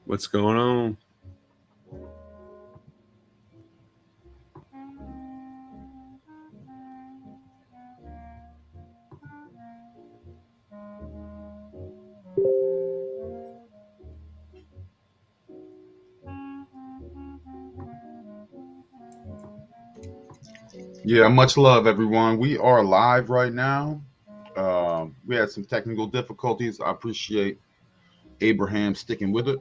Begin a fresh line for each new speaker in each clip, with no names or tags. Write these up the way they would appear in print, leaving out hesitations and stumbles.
What's going on?
Yeah, much love, everyone. We are live right now. We had some technical difficulties. I appreciate Abraham sticking with it.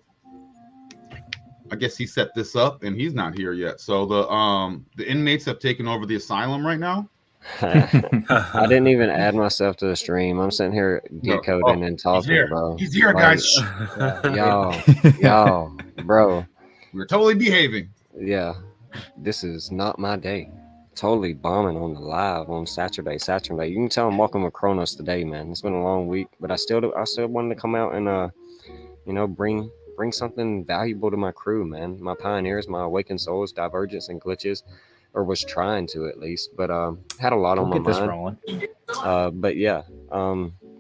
I guess he set this up and he's not here yet. So the inmates have taken over the asylum right now.
I didn't even add myself to the stream. I'm sitting here decoding and
He's
talking,
here.
bro.
He's here,
Like,
guys.
yo, bro.
We're totally behaving.
Yeah, this is not my day. Totally bombing on the live on Saturn-day. You can tell I'm walking with Kronos today, man. It's been a long week, but I still wanted to come out and bring something valuable to my crew, man. My pioneers, my awakened souls, divergence and glitches, or was trying to at least. But had a lot on my mind. But yeah.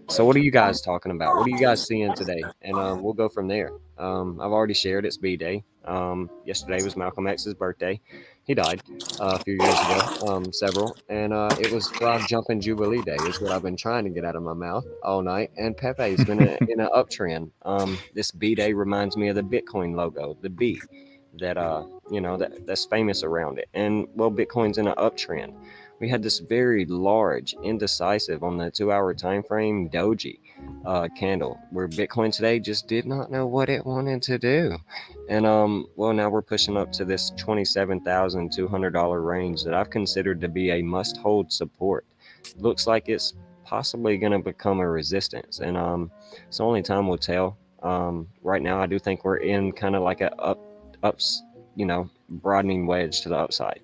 So what are you guys talking about? What are you guys seeing today? And we'll go from there. I've already shared it's B-Day. Yesterday was Malcolm X's birthday. He died a few years ago, several. And it was Frog Jumping Jubilee Day is what I've been trying to get out of my mouth all night. And Pepe's been in an uptrend. This B-Day reminds me of the Bitcoin logo, the B, that that's famous around it. And well, Bitcoin's in an uptrend. We had this very large, indecisive on the 2-hour time frame doji candle where Bitcoin today just did not know what it wanted to do. And well, now we're pushing up to this $27,200 range that I've considered to be a must-hold support. Looks like it's possibly going to become a resistance, and so only time will tell. Right now, I do think we're in kind of like a ups, broadening wedge to the upside.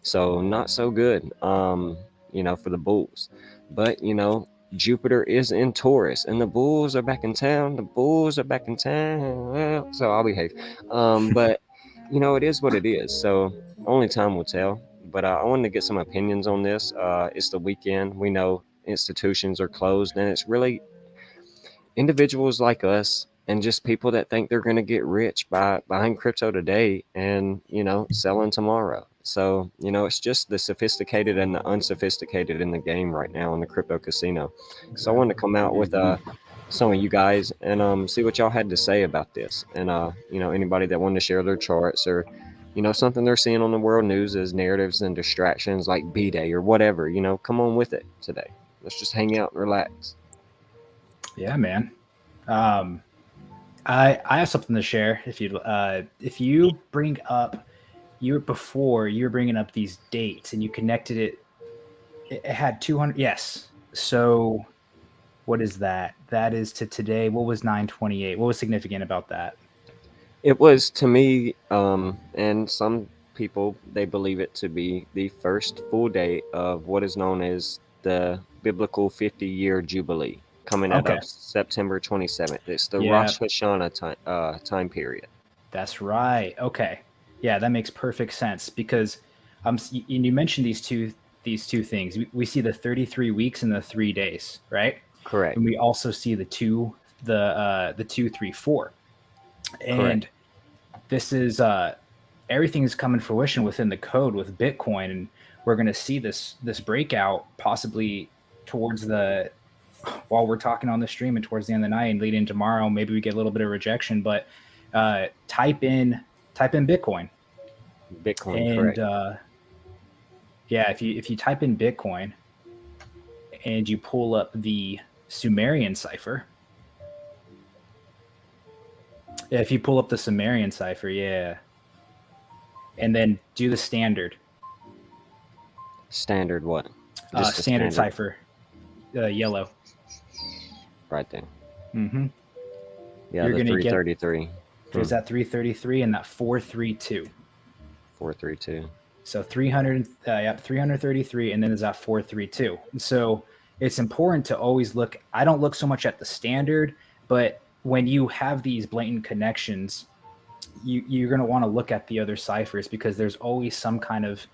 So not so good, for the Bulls. But, Jupiter is in Taurus and the Bulls are back in town. Well, so I'll behave. But, it is what it is. So only time will tell. But I wanted to get some opinions on this. It's the weekend. We know institutions are closed, and it's really individuals like us and just people that think they're going to get rich by buying crypto today and selling tomorrow. So it's just the sophisticated and the unsophisticated in the game right now in the crypto casino. So I wanted to come out with some of you guys and see what y'all had to say about this, and anybody that wanted to share their charts or something they're seeing on the world news as narratives and distractions like B-Day or whatever. Come on with it today. Let's just hang out and relax.
Yeah, man. I have something to share. If you bring up you were bringing up these dates and you connected it had 200. Yes. So what is that? That is to today. What was 9/28? What was significant about that?
It was to me, and some people, they believe it to be the first full day of what is known as the biblical 50-year Jubilee, coming out of September 27th. It's the Rosh Hashanah time period.
That's right. Okay. Yeah, that makes perfect sense because you mentioned these two things. We see the 33 weeks and the 3 days, right?
Correct.
And we also see the 2, 3, 4. And this is everything is coming to fruition within the code with Bitcoin, and we're going to see this breakout possibly while we're talking on the stream and towards the end of the night and leading tomorrow. Maybe we get a little bit of rejection, but type in Bitcoin.
And
if you type in Bitcoin and you pull up the Sumerian cipher. If you pull up the Sumerian cipher, and then do the standard.
Standard what?
Standard cipher, yellow.
Right there.
Mm-hmm.
Yeah,
you're
the
going to get
333.
there's that 333 and that 432.
432.
So 333, and then there's that 432. So it's important to always look. I don't look so much at the standard, but when you have these blatant connections, you're going to want to look at the other ciphers because there's always some kind of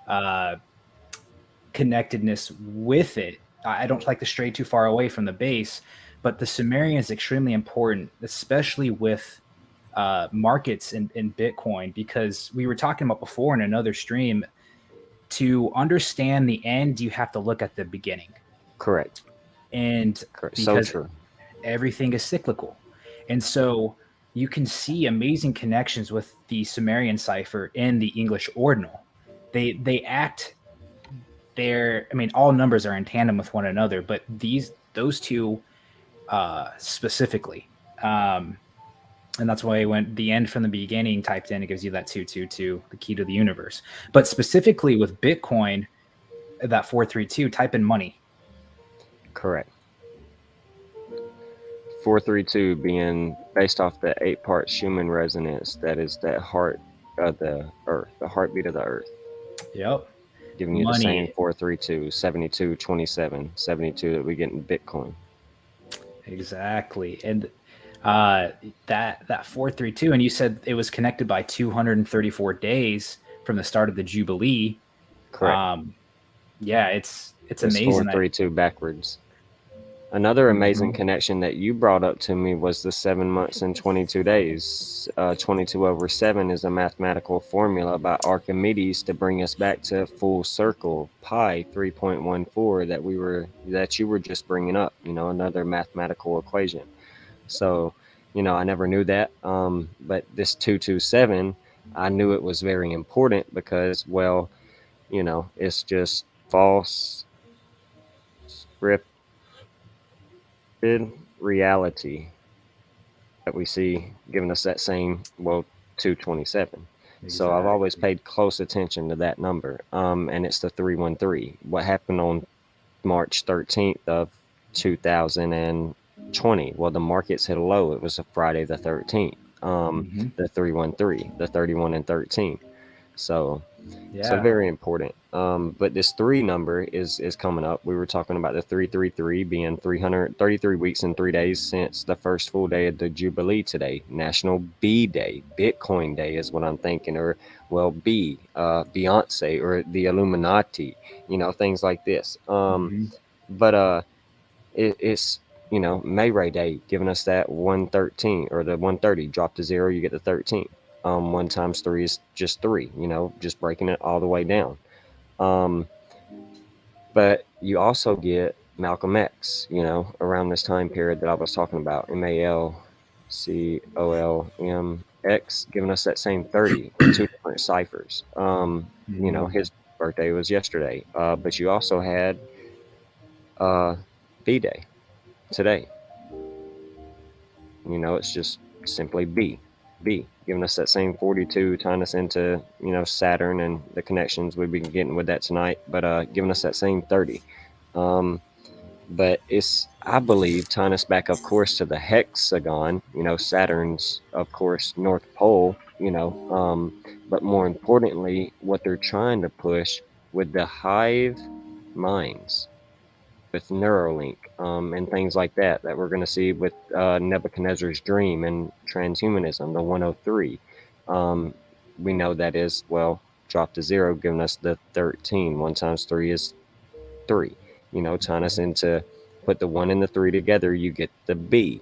uh, connectedness with it. I don't like to stray too far away from the base, but the Sumerian is extremely important, especially with markets in Bitcoin, because we were talking about before in another stream. To understand the end, you have to look at the beginning.
Correct.
And
So
because
true.
everything is cyclical. And so you can see amazing connections with the Sumerian cipher and the English ordinal. They act there. I mean, all numbers are in tandem with one another, but those two specifically. And that's why when the end from the beginning typed in, it gives you that 222, the key to the universe. But specifically with Bitcoin, that 432, type in money.
Correct. 432 being based off the 8-part Schumann resonance, that is that heart of the earth, the heartbeat of the earth.
Yep.
Giving you the same 432, 72, 27, 72 that we get in Bitcoin.
Exactly. And that 432, and you said it was connected by 234 days from the start of the Jubilee.
Correct.
Yeah, it's
It's
amazing.
432 backwards. Another amazing connection that you brought up to me was the 7 months and 22 days. 22 over 7 is a mathematical formula by Archimedes to bring us back to full circle, pi 3.14 that you were just bringing up, another mathematical equation. So, I never knew that. But this 227, I knew it was very important because, well, it's just false script reality that we see giving us that same 227. Exactly. So I've always paid close attention to that number, and it's the 313. What happened on March 13th of 2020? Well, the markets hit a low. It was a Friday the 13th. The 313, the 31 and 13. So very important. But this 3 number is coming up. We were talking about the 333 being 333 weeks and 3 days since the first full day of the Jubilee today. National B Day, Bitcoin Day is what I'm thinking, or Beyonce or the Illuminati, things like this. But it's May Ray Day giving us that 113 or the 130. Drop to 0, you get the 13. 1 times 3 is just 3, just breaking it all the way down. But you also get Malcolm X, around this time period that I was talking about, MALCOLMX, giving us that same 30, 2 different ciphers. His birthday was yesterday, but you also had B-Day today. It's just simply B, giving us that same 42, tying us into, Saturn and the connections we've been getting with that tonight, but giving us that same 30. But it's, I believe, tying us back, of course, to the hexagon, Saturn's, of course, North Pole, but more importantly, what they're trying to push with the hive minds, with Neuralink, and things like that we're going to see with Nebuchadnezzar's dream and transhumanism, the 103. We know that is, drop to 0, giving us the 13. 1 times 3 is 3. Tying us into, put the 1 and the 3 together, you get the B,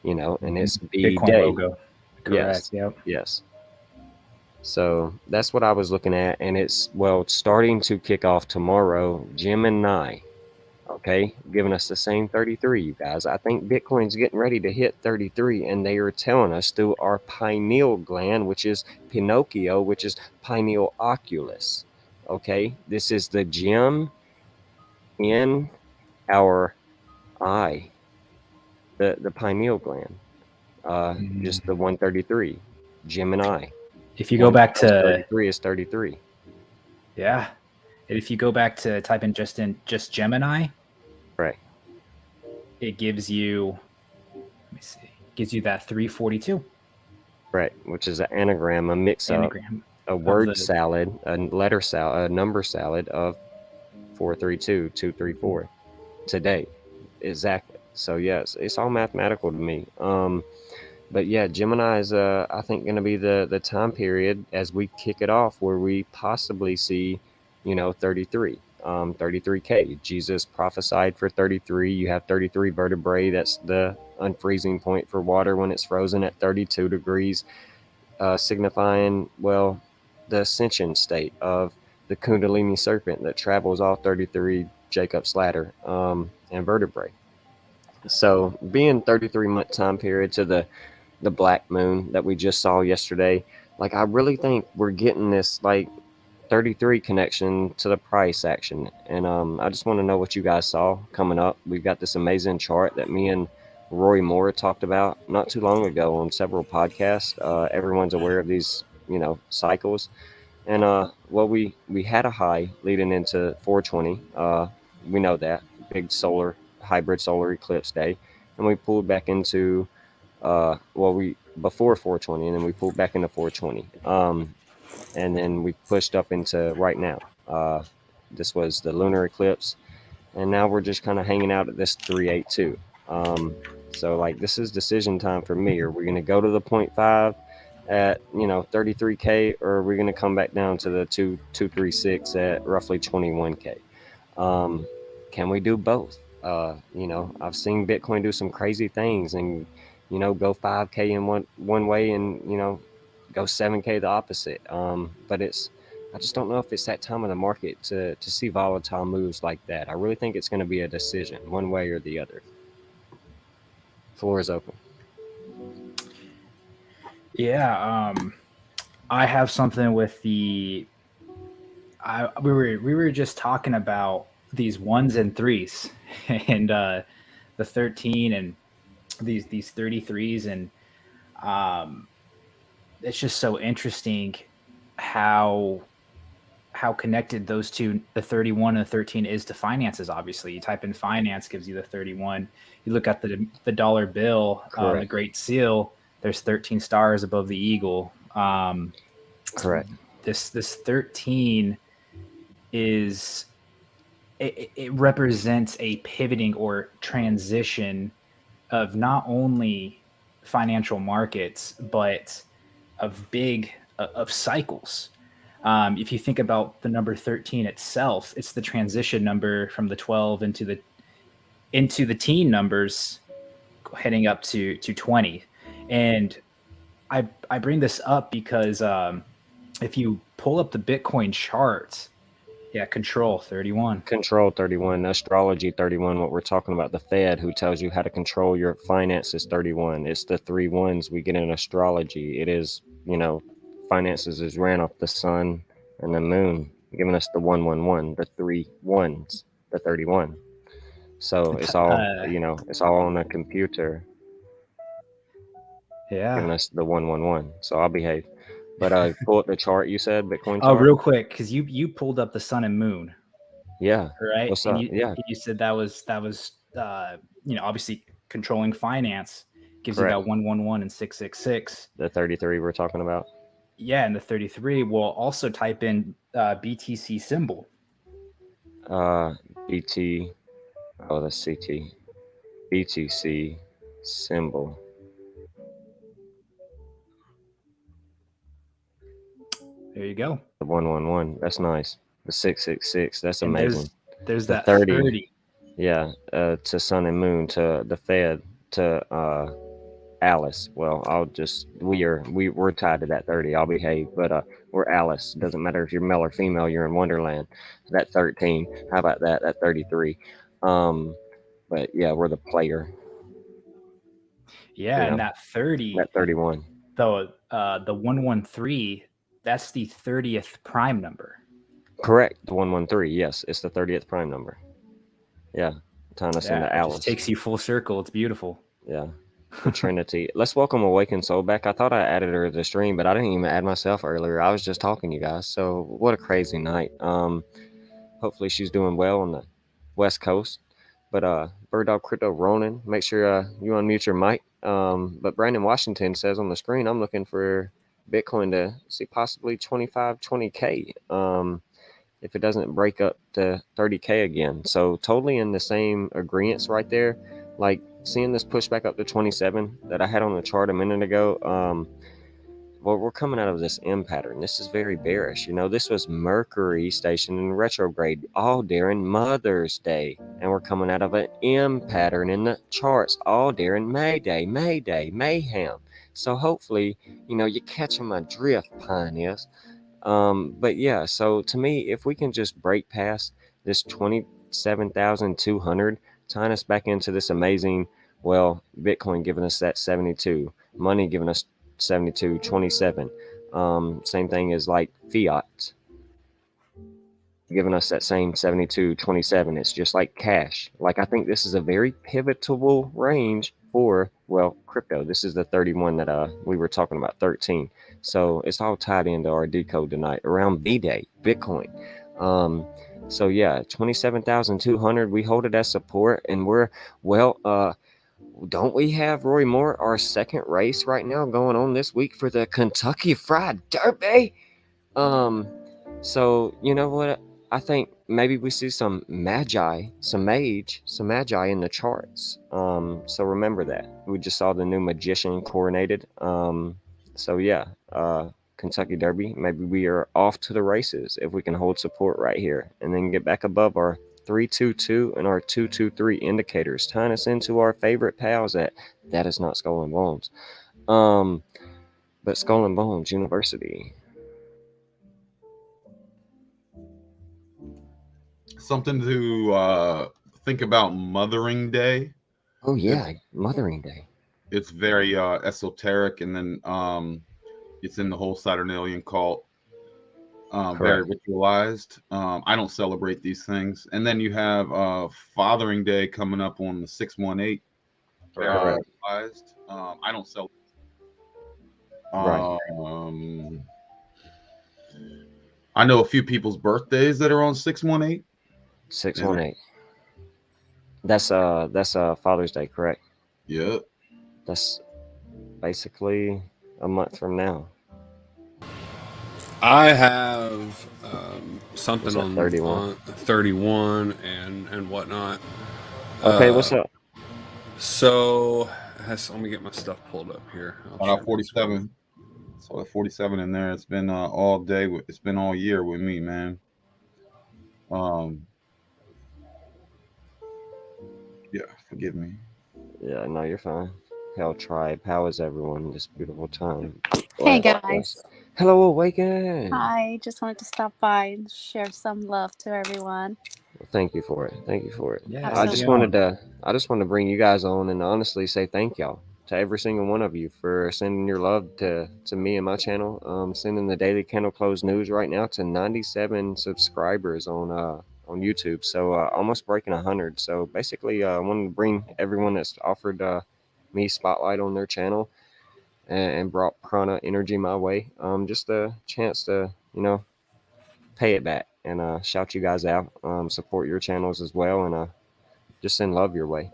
and it's B
Bitcoin
Day.
Logo. Correct.
Yes. So that's what I was looking at, and it's starting to kick off tomorrow. Gemini. Okay, giving us the same 33, you guys. I think Bitcoin's getting ready to hit 33, and they are telling us through our pineal gland, which is Pinocchio, which is pineal oculus. Okay, this is the gem in our eye, the pineal gland. Just the 133, Gemini.
If you go back to
33 is 33.
Yeah, and if you go back to type in just Gemini,
right,
it gives you, let me see, gives you that 342
Right, which is an anagram, a mix-up,
anagram
a
of
word
the
salad, a letter salad, a number salad of 432, 234 today. Exactly. So yes, it's all mathematical to me. But yeah, Gemini is I think going to be the time period as we kick it off where we possibly see, 33. 33K. Jesus prophesied for 33. You have 33 vertebrae. That's the unfreezing point for water when it's frozen at 32 degrees, signifying, well, the ascension state of the Kundalini serpent that travels all 33 Jacob's ladder and vertebrae. So, being 33-month time period to the black moon that we just saw yesterday, like I really think we're getting this like 33 connection to the price action. And I just want to know what you guys saw coming up. We've got this amazing chart that me and Roy Moore talked about not too long ago on several podcasts. Everyone's aware of these, cycles. And well, we had a high leading into 420. We know that big solar hybrid solar eclipse day, and we pulled back into well, we before 420, and then we pulled back into 420. And then we pushed up into right now. This was the lunar eclipse, and now we're just kind of hanging out at this 382. So like this is decision time for me. Are we going to go to the 0.5 at 33K, or are we going to come back down to the 236 at roughly 21K? Can we do both? I've seen Bitcoin do some crazy things and go 5K in one way and go 7K the opposite. But I just don't know if it's that time of the market to see volatile moves like that. I really think it's going to be a decision one way or the other. Floor is open.
Yeah, I have something with we were just talking about these ones and threes and the 13 and these 33s, and it's just so interesting how connected those two, the 31 and the 13, is to finances. Obviously, you type in finance, gives you the 31. You look at the dollar bill, the Great Seal, there's 13 stars above the eagle.
Correct.
This 13 is it represents a pivoting or transition of not only financial markets but of cycles. If you think about the number 13 itself, it's the transition number from the 12 into the teen numbers, heading up to 20. And I bring this up because if you pull up the Bitcoin charts, control 31.
Control 31, astrology 31, what we're talking about, the Fed who tells you how to control your finances 31. It's the 3 1s we get in astrology. It is, finances is ran off the sun and the moon, giving us the 111, the 3 1s, the 31. So it's all, it's all on a computer.
Yeah.
Giving us the 111. So I'll behave. But pull up the chart, you said, Bitcoin chart?
Oh, real quick, because you pulled up the sun and moon.
Yeah.
Right?
What's
and
up?
you said that was obviously controlling finance gives
Correct.
you that 111 and 666.
The 33 we're talking about.
Yeah, and the 33 will also type in BTC symbol.
BT. Oh, that's CT. BTC symbol.
There you go.
The 111. That's nice. The 666. That's
and
amazing.
There's
the
that 30.
Yeah, to Sun and Moon, to the Fed, to Alice. Well, we're tied to that 30. I'll behave, but we're Alice. Doesn't matter if you're male or female. You're in Wonderland. That 13. How about that? That 33. But yeah, we're the player.
Yeah, and that 30.
That 31.
The 113. That's the 30th prime number.
Correct. The 113. Yes, it's the 30th prime number. Yeah, tying us into Alice.
It just takes you full circle. It's beautiful.
Yeah. The Trinity. Let's welcome Awakened Soul back. I thought I added her to the stream, but I didn't even add myself earlier. I was just talking to you guys. So what a crazy night. Hopefully she's doing well on the West Coast. But Bird Dog Crypto Ronan, make sure you unmute your mic. But Brandon Washington says on the screen, I'm looking for Bitcoin to see possibly 25, 20K. If it doesn't break up to 30K again. So totally in the same agreements right there. Like seeing this push back up to 27 that I had on the chart a minute ago. Well, we're coming out of this M pattern. This is very bearish. You know, this was Mercury stationed in retrograde all during Mother's Day. And we're coming out of an M pattern in the charts all during May Day, mayhem. So hopefully, you know, you're catching my drift, pioneers. But yeah, so to me, if we can just break past this 27,200, tying us back into this amazing, well, Bitcoin giving us that 72, money giving us 72.27. Same thing as like fiat giving us that same 72.27. It's just like cash. Like I think this is a very pivotal range for, well, crypto. This is the 31 that we were talking about, 13. So it's all tied into our decode tonight around B-Day, Bitcoin. So yeah, 27,200. We hold it as support, and we're don't we have Roy Moore, our second race right now going on this week for the Kentucky Fried Derby? So you know what? I think maybe we see some magi in the charts. So remember that. We just saw the new magician coronated. So yeah, Kentucky Derby. Maybe we are off to the races if we can hold support right here and then get back above our 322 and our 223 indicators, tying us into our favorite pals at That Is Not Skull and Bones. But Skull and Bones University.
Something to think about Mothering Day.
Oh yeah, Mothering Day.
It's very esoteric, and then it's in the whole Saturnalia cult. Very ritualized. I don't celebrate these things. And then you have Fathering Day coming up on the 618. Very ritualized. I don't celebrate. I know a few people's birthdays that are on 618.
618. That's Father's Day, correct?
Yep.
That's basically a month from now.
I have something on
31,
31 and whatnot.
Okay, what's up?
So let me get my stuff pulled up here.
I'll 47. So 47 in there. It's been all day. It's been all year with me, man. Yeah, forgive me.
Yeah, no, you're fine. Hell Tribe, how is everyone this beautiful time?
Hey guys.
Hello, Awaken.
Hi, just wanted to stop by and share some love to everyone.
Well, thank you for it.
Yeah,
I just wanted to bring you guys on and honestly say thank y'all to every single one of you for sending your love to me and my channel. Sending the Daily Candle Close News right now to 97 subscribers on YouTube. So almost breaking 100. So basically, I wanted to bring everyone that's offered me spotlight on their channel and brought prana energy my way. Just a chance to, you know, pay it back and shout you guys out, support your channels as well, and just send love your way.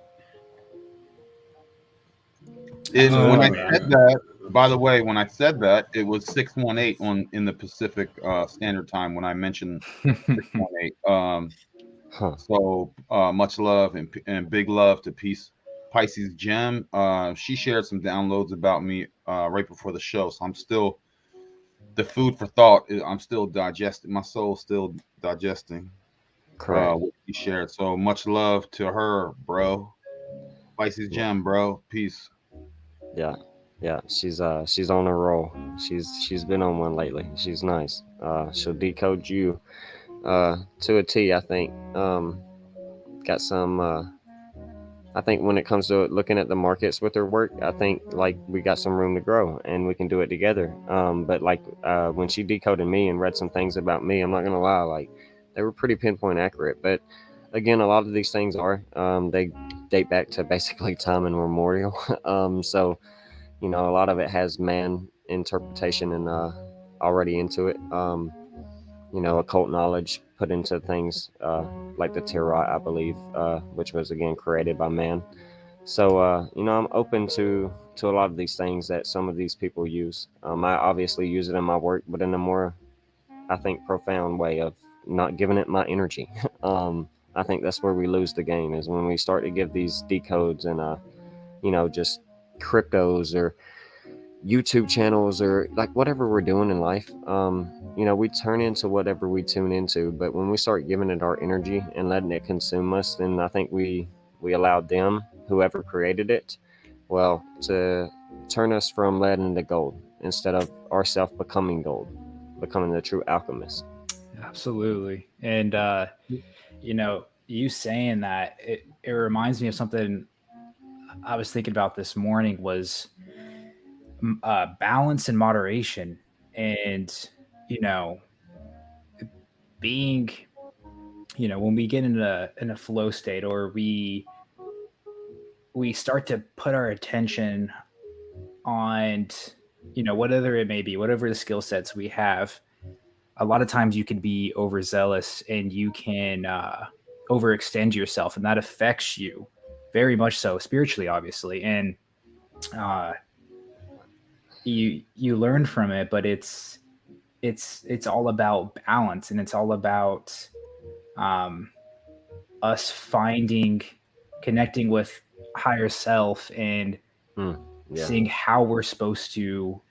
When I said that, by the way, when I said that, it was 618 in the Pacific Standard Time when I mentioned 618. So much love and big love to Pisces Gem. She shared some downloads about me right before the show, so I'm still the food for thought. I'm still digesting. My soul's still digesting.
Correct.
What she shared. So much love to her, bro. Pisces Gem, bro. Peace.
Yeah, she's on a roll. She's been on one lately. She's nice. She'll decode you to a T, I think. Got some I think when it comes to looking at the markets with her work, I think like we got some room to grow and we can do it together. But like when she decoded me and read some things about me, I'm not gonna lie, like they were pretty pinpoint accurate. But again, a lot of these things are they date back to basically time immemorial. So you know, a lot of it has man interpretation and already into it. You know, occult knowledge, put into things like the tarot, I believe, which was again created by man. So you know, I'm open to a lot of these things that some of these people use. I obviously use it in my work, but in a more, I think, profound way of not giving it my energy. I think that's where we lose the game, is when we start to give these decodes and you know, just cryptos or YouTube channels or like whatever we're doing in life. You know, we turn into whatever we tune into, but when we start giving it our energy and letting it consume us, then I think we allowed them, whoever created it, well, to turn us from lead into gold instead of ourself becoming gold, becoming the true alchemist.
Absolutely. And you know, you saying that, it reminds me of something I was thinking about this morning, was balance and moderation. And you know, being, you know, when we get in a flow state, or we start to put our attention on, you know, whatever it may be, whatever the skill sets we have, a lot of times you can be overzealous and you can overextend yourself, and that affects you very much so spiritually, obviously. And you learn from it, but it's all about balance, and it's all about us connecting with higher self, and seeing how we're supposed to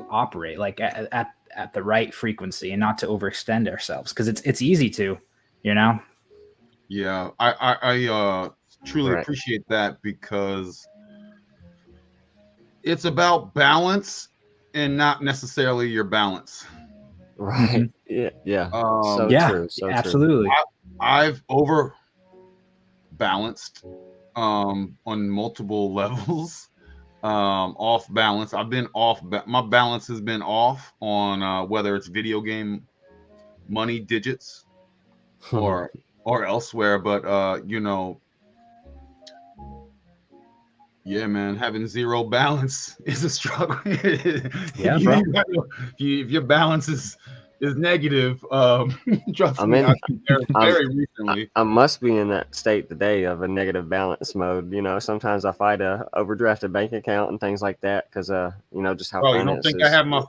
operate, like at the right frequency, and not to overextend ourselves, because it's easy to, you know.
Yeah, I truly
Right.
appreciate that, because it's about balance and not necessarily your balance.
Right. Yeah. So
Yeah,
true. So
absolutely.
I've over balanced on multiple levels. Off balance. I've been off. My balance has been off on whether it's video game money digits
true.
or elsewhere. But you know, yeah, man, having zero balance is a struggle.
Yeah, bro.
If your balance is negative, trust
I'm
me,
in.
I've been there
I'm-
very recently.
I must be in that state today of a negative balance mode. You know, sometimes I fight a overdrafted bank account and things like that because, you know, just how
Bro, you don't
finances.
think I have my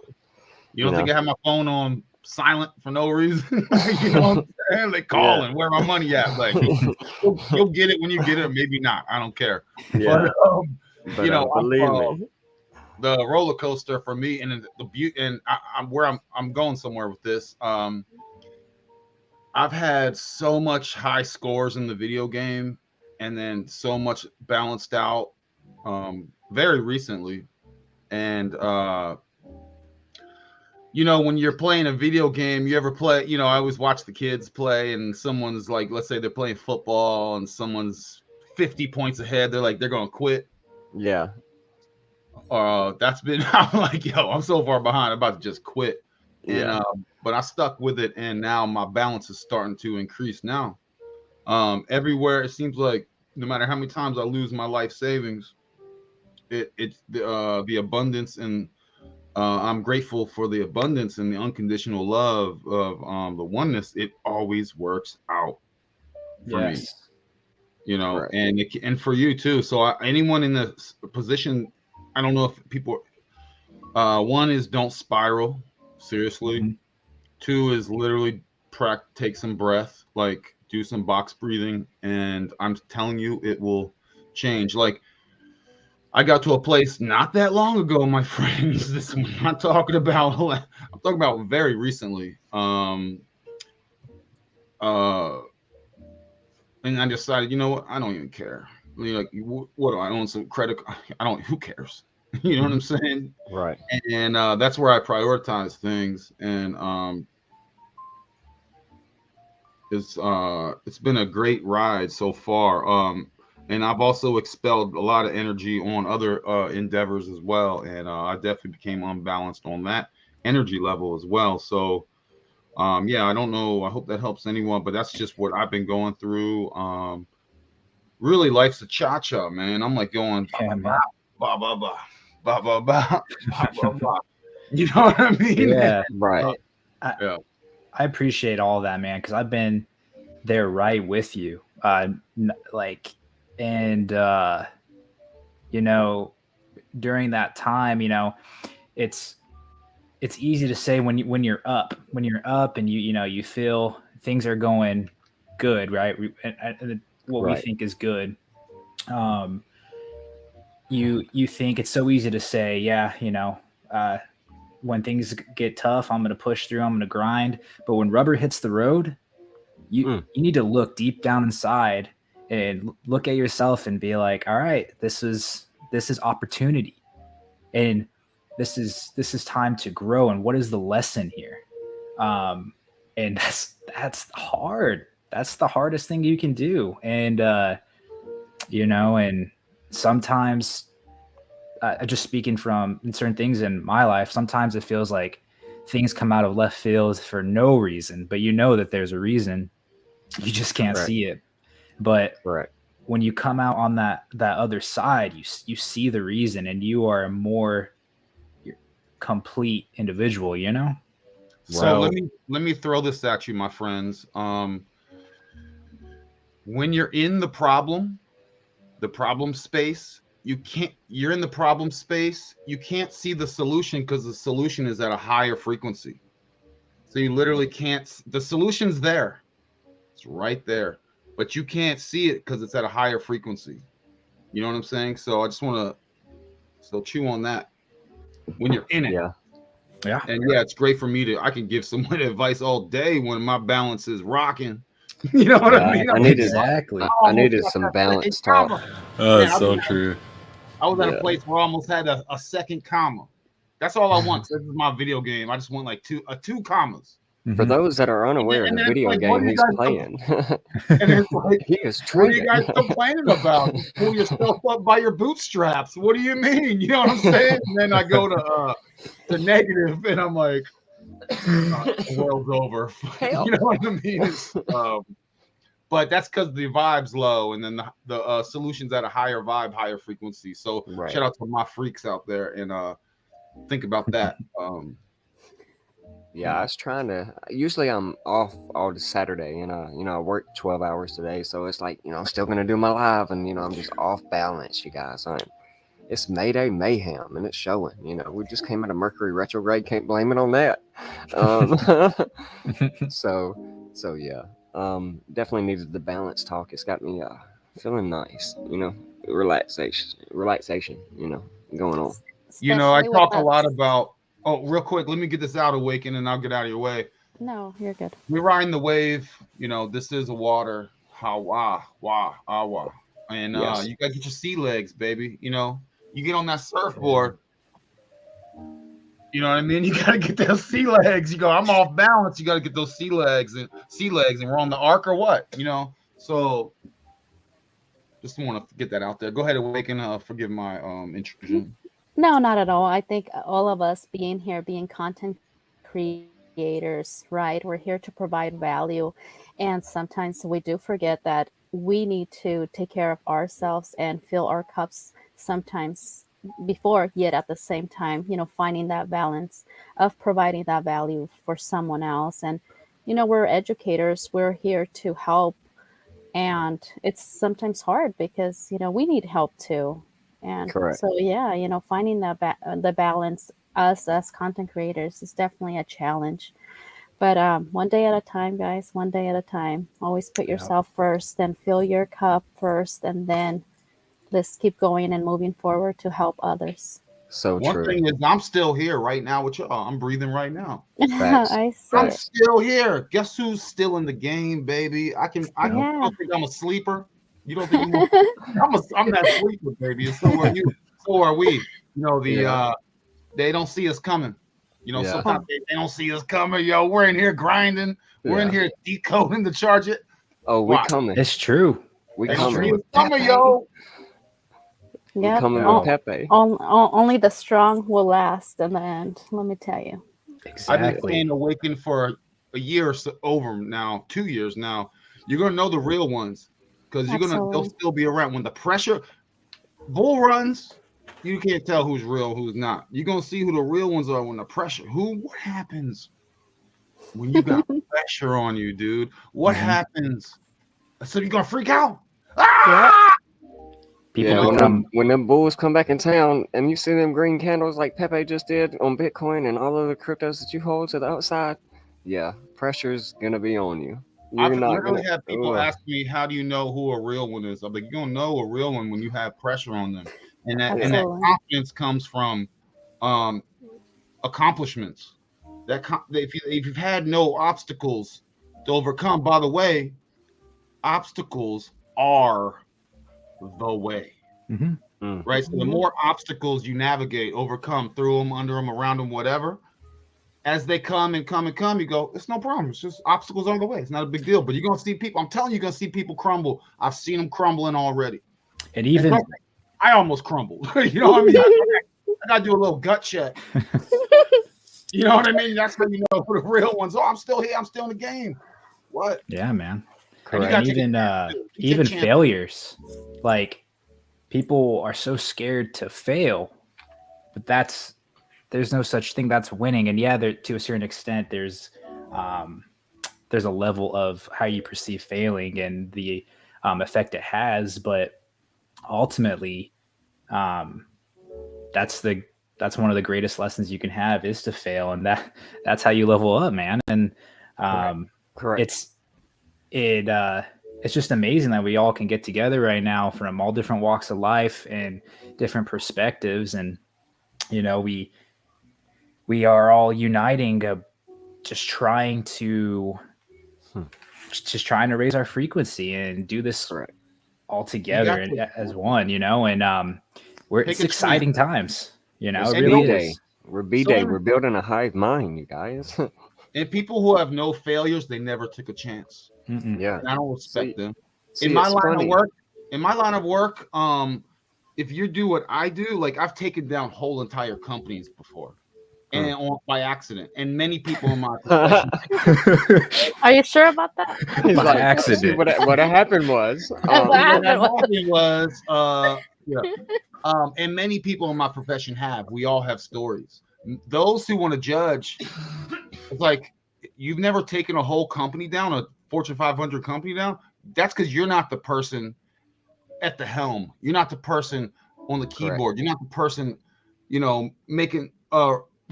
think I have my phone on silent for no reason? You know what I'm saying? They calling, where my money at? Like, you'll get it when you get it, or maybe not. I don't care.
Yeah.
But you know,
believe me.
The roller coaster for me, and the beauty, and I'm going somewhere with this. I've had so much high scores in the video game, and then so much balanced out very recently. And you know, when you're playing a video game, you ever play, you know, I always watch the kids play, and someone's like, let's say they're playing football and someone's 50 points ahead, they're like, they're gonna quit.
Yeah.
That's been, I'm like, yo, I'm so far behind, I'm about to just quit. And but I stuck with it, and now my balance is starting to increase now. Everywhere it seems like, no matter how many times I lose my life savings, it's the abundance, and I'm grateful for the abundance and the unconditional love of the oneness. It always works out for me, you know.
Correct.
And for you too. So anyone in the position, I don't know if people, one is don't spiral, seriously.
Mm-hmm.
2 is literally take some breath, like do some box breathing, and I'm telling you, it will change. Like, I got to a place not that long ago, my friends. I'm talking about very recently. And I decided, you know what? I don't even care. Like, what do I own? Some credit? I don't. Who cares? You know what I'm saying?
Right.
And that's where I prioritize things. And it's been a great ride so far. And I've also expelled a lot of energy on other endeavors as well. And I definitely became unbalanced on that energy level as well. So, yeah, I don't know. I hope that helps anyone, but that's just what I've been going through. Really, life's a cha-cha, man. I'm like going ba ba ba ba ba ba ba ba ba ba. You know what I mean?
Yeah,
right.
I appreciate all that, man, because I've been there right with you. Like, and you know, during that time, you know, it's easy to say when you're up and you feel things are going good, right? And what we
Right.
think is good. You think it's so easy to say, yeah, when things get tough, I'm going to push through, I'm going to grind. But when rubber hits the road, you need to look deep down inside and look at yourself and be like, all right, this is opportunity, and this is time to grow. And what is the lesson here? And that's hard. That's the hardest thing you can do. And and sometimes, just speaking from certain things in my life, sometimes it feels like things come out of left field for no reason, but you know that there's a reason. You just can't see it. But when you come out on that other side, you see the reason, and you are a more complete individual, you know?
So let me throw this at you, my friends. When you're in the problem space, you're in the problem space, you can't see the solution because the solution is at a higher frequency. So you literally can't, the solution's there. It's right there, but you can't see it because it's at a higher frequency. You know what I'm saying? So I just want to chew on that when you're in it.
Yeah.
And yeah, it's great for me I can give someone advice all day when my balance is rocking. You know what I mean?
I needed some balance talk.
That's so true.
I was at a place where I almost had a second comma. That's all I want. This is my video game. I just want like two commas.
For those that are unaware of the video game he's playing,
and it's like,
he is
what are
trading.
you guys complaining about? You pull yourself up by your bootstraps. What do you mean? You know what I'm saying? And then I go to negative, and I'm like, the world's over. You know what I mean? But that's because the vibe's low, and then the solution's at a higher vibe, higher frequency. So shout out to my freaks out there, and think about that.
Yeah, I was trying to. Usually, I'm off all the Saturday, and I work 12 hours today, so it's like I'm still gonna do my live, and I'm just off balance, you guys. It's Mayday mayhem, and it's showing. We just came out of Mercury retrograde. Can't blame it on that. So yeah. Definitely needed the balance talk. It's got me feeling nice. Relaxation. Going on.
I talk a lot about. Oh, real quick, let me get this out of Waken, and I'll get out of your way.
No, you're good.
We're riding the wave. This is a water. Hawa, awa. And you gotta get your sea legs, baby. You get on that surfboard. You know what I mean? You gotta get those sea legs. You go, I'm off balance. You gotta get those sea legs, and we're on the arc or what? So just want to get that out there. Go ahead, Awaken. Forgive my intrusion.
No, not at all. I think all of us being here, being content creators, right? We're here to provide value. And sometimes we do forget that we need to take care of ourselves and fill our cups sometimes before, yet at the same time, finding that balance of providing that value for someone else. And, we're educators, we're here to help. And it's sometimes hard because, we need help too. And
correct.
So, yeah, finding the balance, us as content creators, is definitely a challenge. But one day at a time, guys, one day at a time. Always put yourself first, and fill your cup first, and then let's keep going and moving forward to help others.
So
one
true.
thing is, I'm still here right now with y'all. I'm breathing right now.
I'm
still here. Guess who's still in the game, baby? I don't think I'm a sleeper. You don't think I'm that sleeper, baby? And so are you. So are we. They don't see us coming. Sometimes they don't see us coming. Yo, we're in here grinding. We're in here decoding to charge it.
Oh, we coming.
It's true.
We
It's
coming.
coming, yo.
Yeah,
coming with Pepe.
Only the strong will last in the end. Let me tell you.
Exactly.
I've been staying awakened for a year or so, over now, 2 years now. You're gonna know the real ones because they'll still be around when the pressure bull runs. You can't tell who's real, who's not. You're gonna see who the real ones are when the pressure. What happens when you got pressure on you, dude. What
Mhm.
happens? So you're gonna freak out? Ah!
People
Yeah,
become
when them bulls come back in town and you see them green candles like Pepe just did on Bitcoin and all of the cryptos that you hold to the outside, yeah, pressure's gonna be on you. You're
I've
not
literally
gonna.
had people
Ugh.
ask me, "How do you know who a real one is?" I'm like, "You don't know a real one when you have pressure on them, and that
Absolutely.
confidence comes from um, accomplishments. If you've had no obstacles to overcome, by the way, obstacles are the way,
Mhm.
right? So the
Mhm.
more obstacles you navigate, overcome, through them, under them, around them, whatever, as they come and come and come, you go, it's no problem. It's just obstacles on the way. It's not a big deal. But you're gonna see people. I'm telling you, you're gonna see people crumble. I've seen them crumbling already.
and
And
even
trust me, I almost crumbled. You know what I mean? I gotta do a little gut check. You know what I mean? That's how you know who the real ones are. I'm still here. I'm still in the game. What?
yeah, man.
And you
Correct.
gotta
And
take a
even
chance, too. You take
even
chances.
failures, like people are so scared to fail, but there's no such thing. That's winning. And yeah, there, to a certain extent, there's a level of how you perceive failing and the effect it has, but ultimately, um, that's the that's one of the greatest lessons you can have is to fail, and that's how you level up, man. And um,
Correct.
it's just amazing that we all can get together right now from all different walks of life and different perspectives, and you know we are all uniting, just trying to
Hmm.
just trying to raise our frequency and do this
Correct.
all
You
together
got
and
to
as one, you know. And
take
it's
a chance.
exciting times, you know.
It's
It
And
really
B-Day.
is.
We're
So
B-Day. We're building a hive mind, you guys.
and people who have no failures, they never took a chance.
Mm-mm.
Yeah.
And I don't
See,
respect them.
see,
In my
it's
line
funny.
of work, if you do what I do, like I've taken down whole entire companies before, and by accident. And many people in my profession,
Are you sure about that?
He's
By
like,
accident.
what happened was,
What
what
happened
had
was-
happened was, and many people in my profession have. We all have stories. Those who want to judge, it's like you've never taken a whole company down, a Fortune 500 company down. That's because you're not the person at the helm. You're not the person on the keyboard. You're not the person, making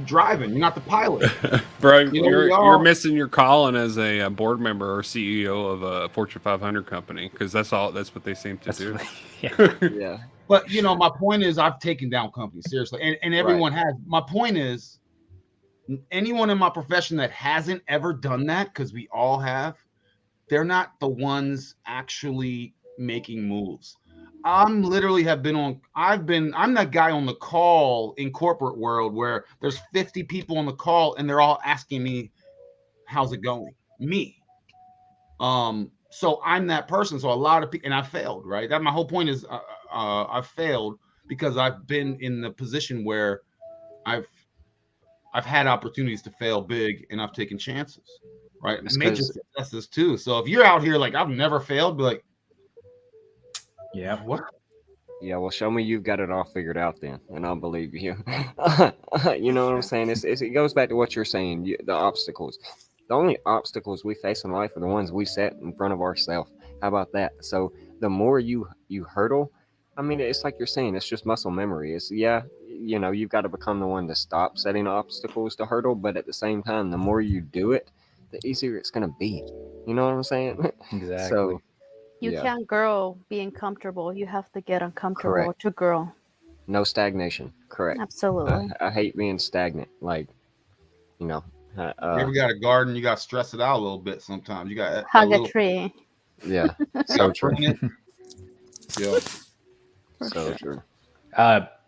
driving. You're not the pilot.
Bro,
You know, we
you're
all
missing your calling as a board member or CEO of a Fortune 500 company because that's what they seem to do.
Yeah.
yeah,
but my point is I've taken down companies seriously, and everyone has. My point is anyone in my profession that hasn't ever done that, because we all have, they're not the ones actually making moves. I'm that guy on the call in corporate world where there's 50 people on the call and they're all asking me, how's it going? Me. So I'm that person. So a lot of people, and I failed, right? That my whole point is I failed because I've been in the position where I've had opportunities to fail big and I've taken chances, right?
It's
Major
'cause-
successes too. So if you're out here like I've never failed, be like,
Yeah.
what?
yeah. Well, show me you've got it all figured out then, and I'll believe you. You know what I'm saying? It goes back to what you're saying. The obstacles. The only obstacles we face in life are the ones we set in front of ourselves. How about that? So the more you hurdle, I mean, it's like you're saying, it's just muscle memory. You've got to become the one to stop setting obstacles to hurdle, but at the same time, the more you do it, the easier it's gonna be. You know what I'm saying?
Exactly.
So
You
yeah,
can't grow being comfortable. You have to get uncomfortable
Correct.
to grow.
no stagnation. Correct.
Absolutely.
I hate being stagnant. Like, you know,
You ever got a garden? You got to stress it out a little bit. Sometimes you got a
Hug a
little.
tree.
yeah, so true.
Yeah.
For
So
sure.
true.
But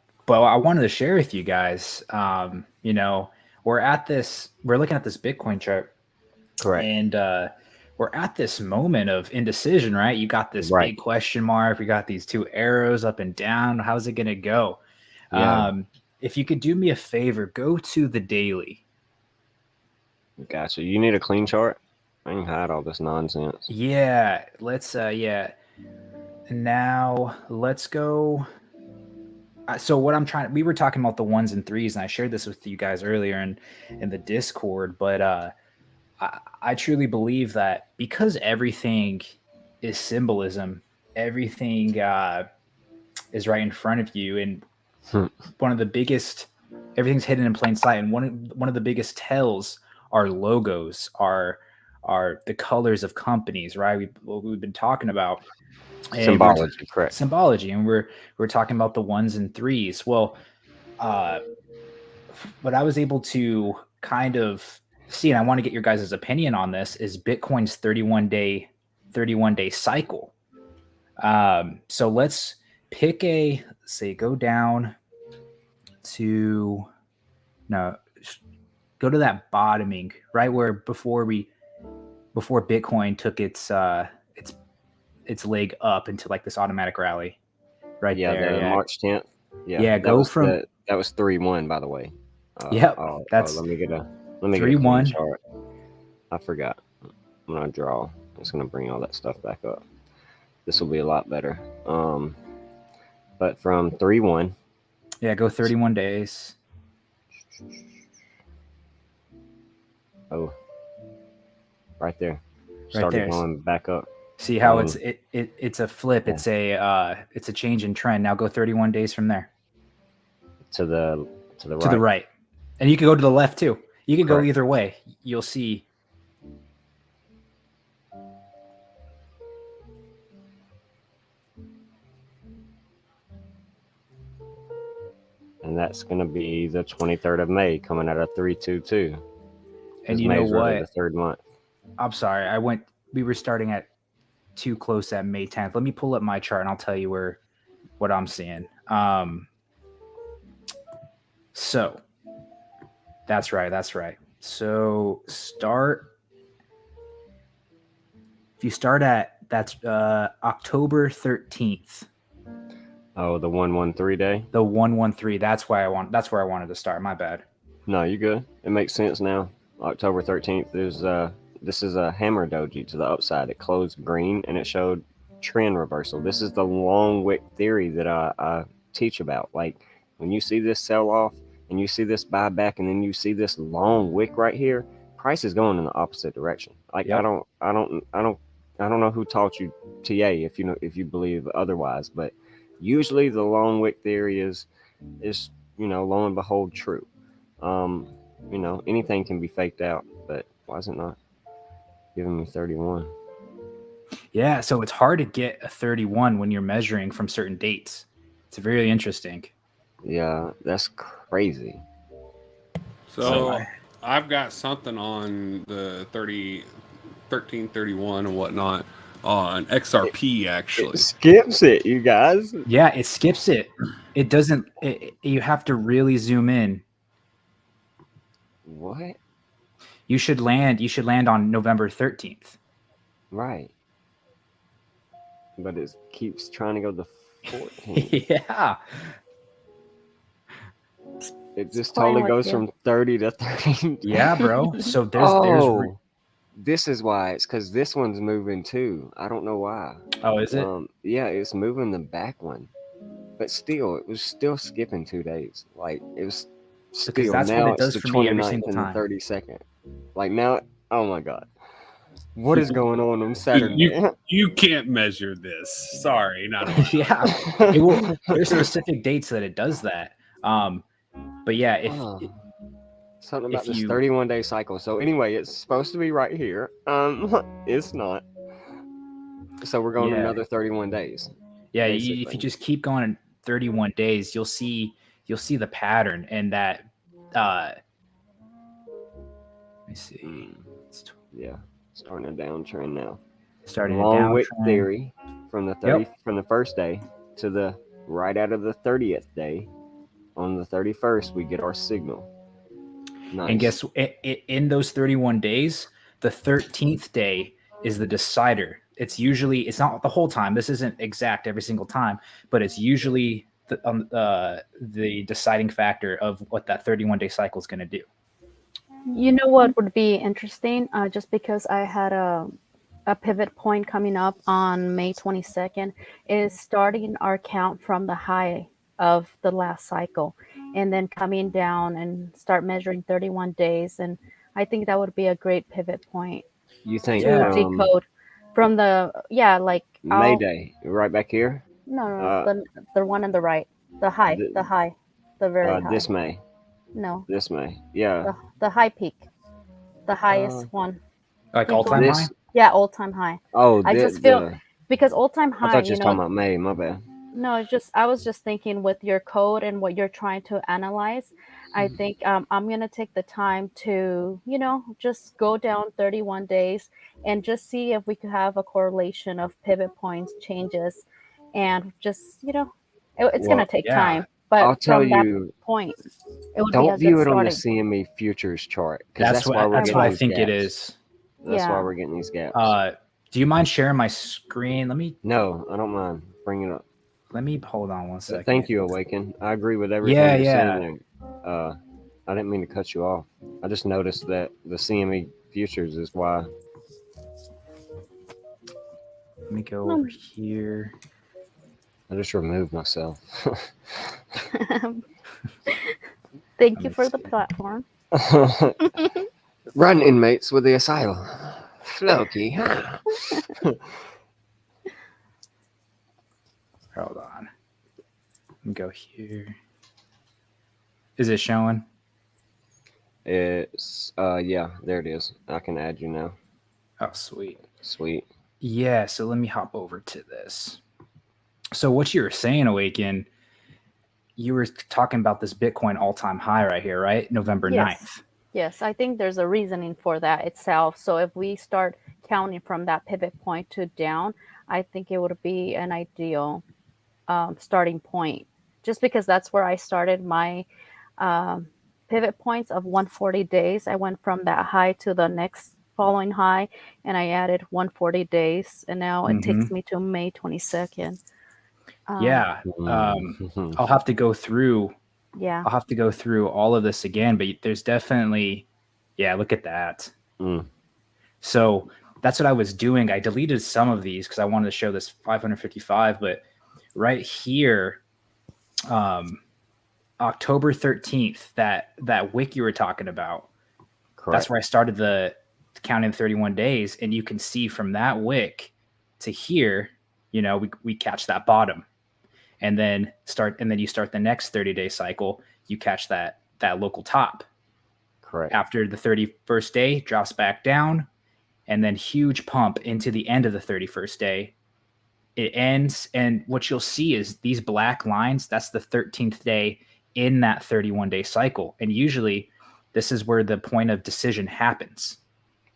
I wanted to share with you guys, we're looking at this Bitcoin chart,
Correct.
and we're at this moment of indecision, right? You got this
Right.
big question mark. We got these two arrows up and down. How's it going to go?
Yeah.
If you could do me a favor, go to the daily.
Gotcha. You need a clean chart. I can hide all this nonsense.
Yeah, let's now let's go. So what we were talking about the 1s and 3s, and I shared this with you guys earlier in the Discord, but I truly believe that because everything is symbolism, everything is right in front of you, and
Hmm.
one of the biggest, everything's hidden in plain sight, and one of the biggest tells are logos, are the colors of companies, right? We've been talking about and
Symbology, correct.
symbology, and we're talking about the ones and threes. Well, what I was able to kind of see, and I want to get your guys' opinion on this, is Bitcoin's 31-day cycle. So let's pick go down to go to that bottoming, right where before Bitcoin took its leg up into like this automatic rally, right there.
The
Yeah,
March 10th.
Yeah,
that
go
was
from
that was 3-1, by the way.
Yep, that's
let me get a clean
3-1.
chart. I forgot. I'm gonna draw. It's gonna bring all that stuff back up. This will be a lot better. But from 3-1.
Yeah, go 31 days.
Oh, right there.
Right
Started
there.
going back up.
See how it's a flip.
Yeah.
It's a change in trend. Now go 31 days from there
To the right.
to the right, and you can go to the left too. You can go
Correct.
either way. You'll see.
And that's going to be the 23rd of May, coming out of 322.
And you know what?
The third month.
I'm sorry. We were starting at too close at May 10th. Let me pull up my chart and I'll tell you what I'm seeing. So that's right. So if you start at October 13th.
Oh, the 113 day?
The 113. That's where I wanted to start. My bad.
No, you good. It makes sense now. October 13th is this is a hammer doji to the upside. It closed green and it showed trend reversal. This is the long wick theory that I teach about. Like when you see this sell off and you see this buyback and then you see this long wick right here, price is going in the opposite direction. Like
Yep.
I don't know who taught you TA if you believe otherwise, but usually the long wick theory is lo and behold true. Anything can be faked out, but why is it not giving me 31?
Yeah, so it's hard to get a 31 when you're measuring from certain dates. It's really interesting.
Yeah, that's crazy.
So I've got something on the 1331 and whatnot on XRP actually.
It skips it, you guys.
Yeah, it skips it. It doesn't. You have to really zoom in.
What?
You should land on November 13th.
Right. But it keeps trying to go to 14th.
Yeah.
It just totally goes from 30 to 30.
Yeah, bro. So there's
this is why. It's because this one's moving too. I don't know why.
Oh, is it?
Yeah, it's moving the back one. But still, it was still skipping 2 days. Like it was still,
because that's
now
what it does
it's the
for me every
29th
single
and
time.
the 32nd. Like now, oh my God. What is going on Saturn-day?
You can't measure this. Sorry, not allowed.
Yeah. There's specific dates that it does that. But yeah,
something about this 31-day cycle. So anyway, it's supposed to be right here. It's not. So we're going another 31 days.
Yeah, if you just keep going in 31 days, you'll see the pattern and that. Let me see.
Yeah, starting a downtrend now.
Starting
long
a downtrend.
wick theory from the from the first day to the right out of the 30th day. On the 31st, we get our signal. Nice.
And guess in those 31 days, the 13th day is the decider. It's not the whole time. This isn't exact every single time, but it's usually the deciding factor of what that 31-day cycle is going to do.
You know what would be interesting? Just because I had a pivot point coming up on May 22nd, is starting our count from the high of the last cycle and then coming down and start measuring 31 days. And I think that would be a great pivot point
You think
Yeah.
to decode from the like
Mayday right back here?
no the one on the right, the high, the very high.
This May.
No,
This May. Yeah.
the high peak, the highest one.
Like
Keep
all-time
going.
high?
This.
Yeah, all time high.
Oh,
I just feel because all time
I
high.
thought you was talking about May. My bad.
No, it's just I was just thinking with your code and what you're trying to analyze. I think I'm gonna take the time to just go down 31 days and just see if we could have a correlation of pivot points changes, and just it's gonna take time. But
I'll tell
from that
you,
point, it would be
don't
a
view
good
it on the
starting.
CME futures chart because
That's
why we're
what
getting
I
these
think it
gaps.
is.
That's why
Yeah.
we're getting these gaps.
Do you mind sharing my screen? Let me
No, I don't mind. Bring it up.
hold on one second.
Thank you, Awaken. I agree with everything
Yeah,
you're
yeah.
saying there. I didn't mean to cut you off. I just noticed that the CME futures is why.
Let me go over here.
I just removed myself.
Thank you for the platform.
Run, inmates, with the asylum. Floki.
Hold on. Let me go here. Is it showing?
It's yeah, there it is. I can add you now.
Oh, sweet.
Sweet.
Yeah, so let me hop over to this. So what you were saying, Awaken, you were talking about this Bitcoin all-time high right here, right? November 9th.
Yes, I think there's a reasoning for that itself. So if we start counting from that pivot point to down, I think it would be an ideal starting point, just because that's where I started my pivot points of 140 days. I went from that high to the next following high, and I added 140 days, and now it takes me to May 22nd.
Yeah. I'll have to go through.
Yeah.
I'll have to go through all of this again, but there's definitely, look at that. So that's what I was doing. I deleted some of these because I wanted to show this 555, but right here, October 13th, that wick you were talking about,
Correct.
That's where I started the counting 31 days. And you can see from that wick to here, we catch that bottom. And then you start the next 30-day cycle, you catch that local top.
Correct.
After the 31st day, drops back down, and then huge pump into the end of the 31st day. It ends, and what you'll see is these black lines, that's the 13th day in that 31-day cycle. And usually this is where the point of decision happens.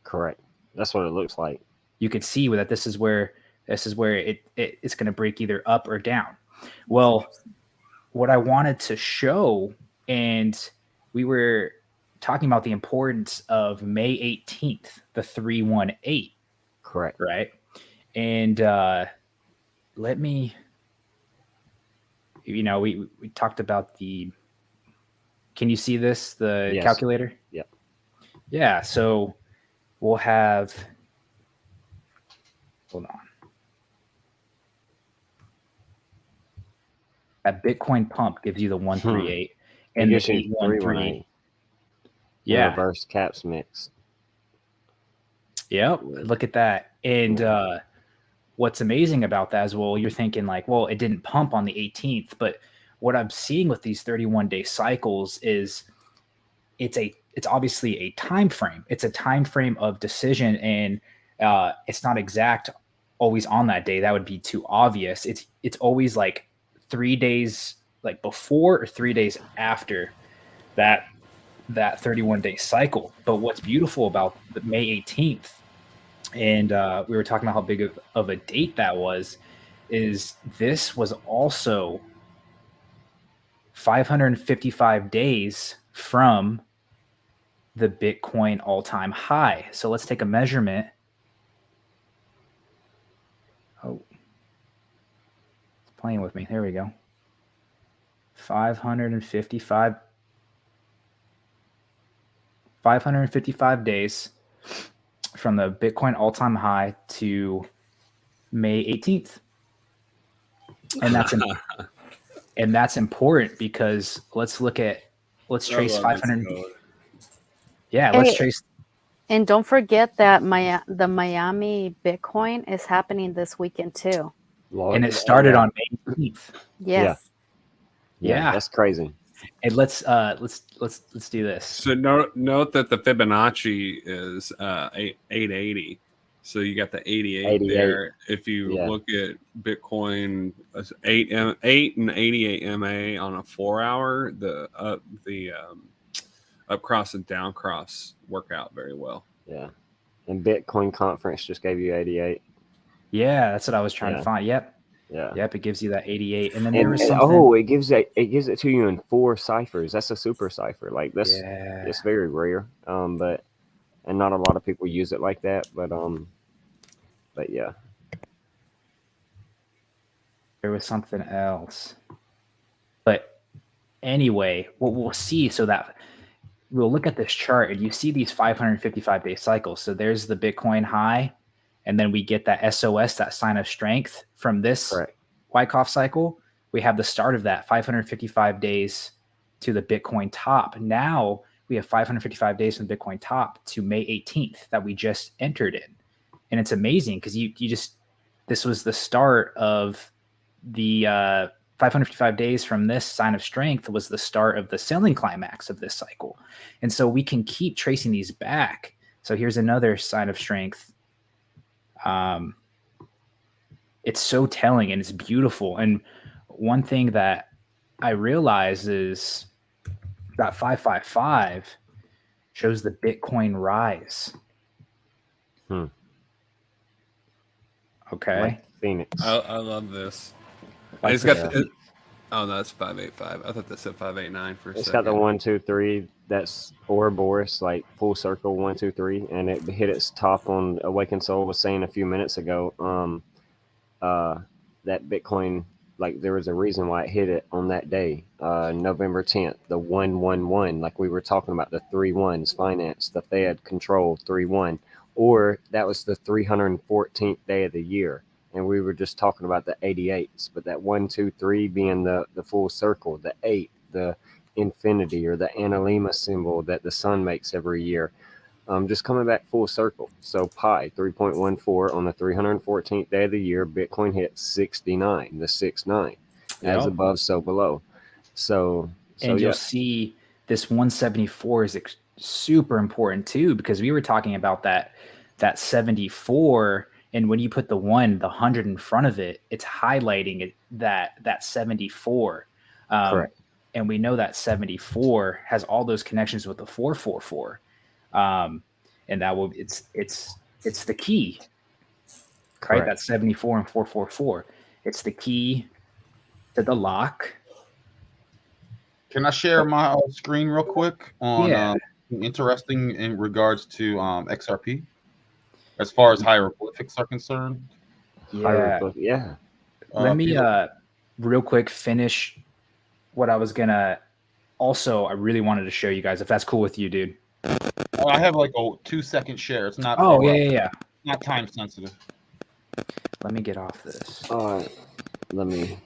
Correct. That's what it looks like.
You could see that this is where it's going to break either up or down. Well, what I wanted to show, and we were talking about the importance of May 18th, the 318.
Correct.
Right. And let me, we talked about can you see this, the
Yes.
calculator?
Yep.
Yeah. So we'll have, hold on. That Bitcoin pump gives you the 138 and the 813. Yeah.
Reverse caps mix.
Yep. Look at that. And what's amazing about that is, well, you're thinking like, well, it didn't pump on the 18th, but what I'm seeing with these 31-day cycles is it's obviously a time frame. It's a time frame of decision, and it's not exact always on that day. That would be too obvious. It's always like 3 days like before or 3 days after that 31-day cycle. But what's beautiful about the May 18th, and we were talking about how big of a date that was, is this was also 555 days from the Bitcoin all-time high. So let's take a measurement. Oh, it's playing with me. There we go. 555 days from the Bitcoin all-time high to May 18th. And that's important because let's trace 500. Yeah, let's
And don't forget that the Miami Bitcoin is happening this weekend too.
Lord,
And it started
yeah.
on May 18th.
Yes.
Yeah.
That's crazy.
And let's do this.
So note that the Fibonacci is 880. So you got the 88,
88.
there. If you
Yeah.
look at Bitcoin, 8 and 88 MA on a 4-hour, the up cross and down cross work out very well.
Yeah. And Bitcoin conference just gave you 88.
Yeah, that's what I was trying to
Yeah.
find. Yep.
Yeah.
Yep, it gives you that 88. And then there was
And
something.
it gives it to you in 4 ciphers. That's a super cipher. Like this,
Yeah.
it's very rare. But not a lot of people use it like that. But yeah.
There was something else. But anyway, what we'll see, so that we'll look at this chart and you see these 555-day cycles. So there's the Bitcoin high, and then we get that SOS, that sign of strength from this
Correct.
Wyckoff cycle. We have the start of that 555 days to the Bitcoin top. Now we have 555 days from the Bitcoin top to May 18th that we just entered in. And it's amazing because this was the start of the 555 days from this sign of strength was the start of the selling climax of this cycle. And so we can keep tracing these back. So here's another sign of strength. It's so telling and it's beautiful. And one thing that I realize is that 555 shows the Bitcoin rise. Okay.
Like Phoenix.
I love this.
Like
It's got
the-
oh no, it's 585. I thought that said 589 for a
It's
second.
got the 1, 2, 3. That's Ouroboros, like full circle 1, 2, 3, and it hit its top on Awakened Soul was saying a few minutes ago. That Bitcoin, like there was a reason why it hit it on that day, November 10th, the 111, like we were talking about the 3 1s, finance, the Fed control 3-1, or that was the 314th day of the year. And we were just talking about the 88s, but that 1, 2, 3 being the full circle, the 8, the infinity or the analema symbol that the sun makes every year. Just coming back full circle. So pi 3.14 on the 314th day of the year, Bitcoin hit 69, the 6-9, as
Yep.
above, so below. So
and
yeah.
you'll see this 174 is super important too, because we were talking about that 74, and when you put the 100 in front of it, it's highlighting it, that 74.
Correct.
And we know that 74 has all those connections with the 444. And that will it's the key, right?
Correct.
That's 74 and 444. It's the key to the lock.
Can I share my screen real quick on
Yeah.
interesting in regards to XRP as far as hieroglyphics are concerned?
Yeah.
Let me real quick finish what I was gonna. Also, I really wanted to show you guys, if that's cool with you, dude.
I have like a 2-second share. It's not.
Oh yeah.
Not time sensitive.
Let me get off this.
All right. Let me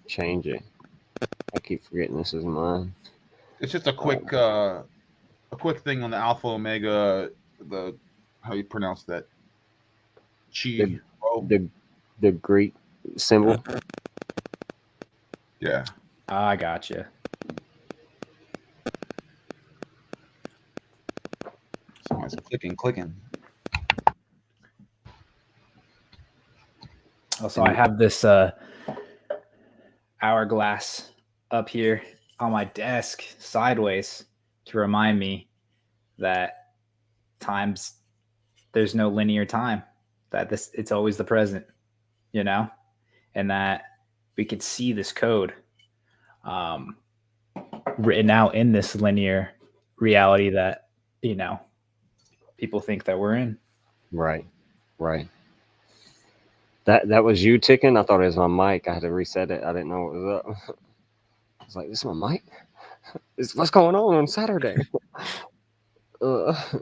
change it. I keep forgetting this is mine.
It's just a quick thing on the Alpha Omega. The how you pronounce that? Chi.
The Greek symbol.
Yeah.
I gotcha.
Someone's clicking.
Also, I have this hourglass up here on my desk sideways to remind me that there's no linear time, that it's always the present, and that we could see this code written out in this linear reality that people think that we're in.
Right. That was you ticking? I thought it was my mic. I had to reset it. I didn't know what was up. I was like, this is my mic? What's going on Saturday? Yeah.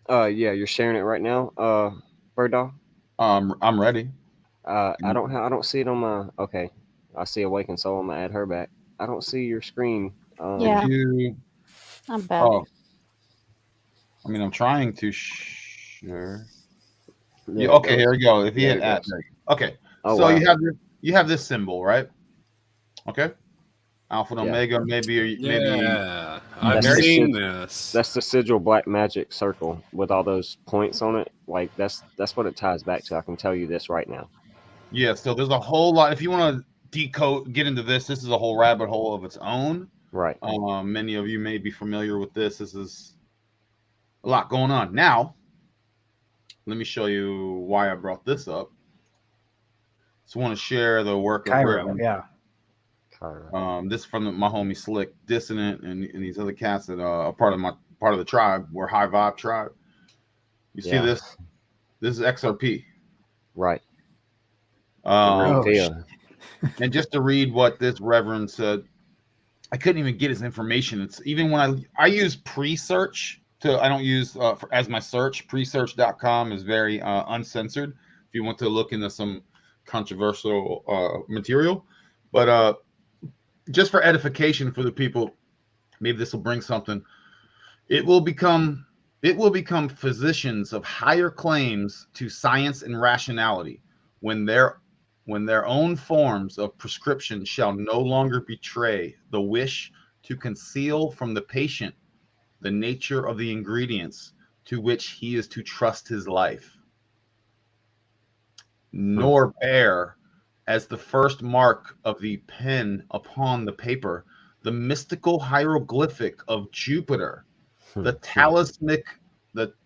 Yeah, you're sharing it right now, Bird Dog?
I'm ready.
I don't see it on my. Okay, I see Awakened Soul. I'm gonna add her back. I don't see your screen.
Yeah.
You,
I'm back.
oh, I mean, I'm trying to share.
There it
Okay,
goes.
here we go. If you
There
hit
it
add,
goes.
there you go. Okay.
Oh,
So
wow.
you have this symbol, right? Okay. Alpha and
Yeah.
Omega, maybe
Yeah, I've
That's the
seen this.
That's the sigil black magic circle with all those points on it. Like that's what it ties back to. I can tell you this right now.
yeah. So there's a whole lot. If you want to get into this is a whole rabbit hole of its own.
Right.
Many of you may be familiar with this. This is a lot going on. Now, let me show you why I brought this up. Just want to share the work of
Cairo.
Reverend.
Yeah.
Cairo.
This from my homie Slick, Dissonant, and these other cats that are part of the tribe. We're High Vibe Tribe. You see
Yeah.
this? This is XRP.
Right.
Um,
Thea.
and just to read what this Reverend said, I couldn't even get his information. It's even when I use pre-search I don't use as my search. Presearch.com is very uncensored. If you want to look into some controversial material, but just for edification for the people, maybe this will bring something. It will become physicians of higher claims to science and rationality when their own forms of prescription shall no longer betray the wish to conceal from the patient the nature of the ingredients to which he is to trust his life, nor bear as the first mark of the pen upon the paper the mystical hieroglyphic of Jupiter, the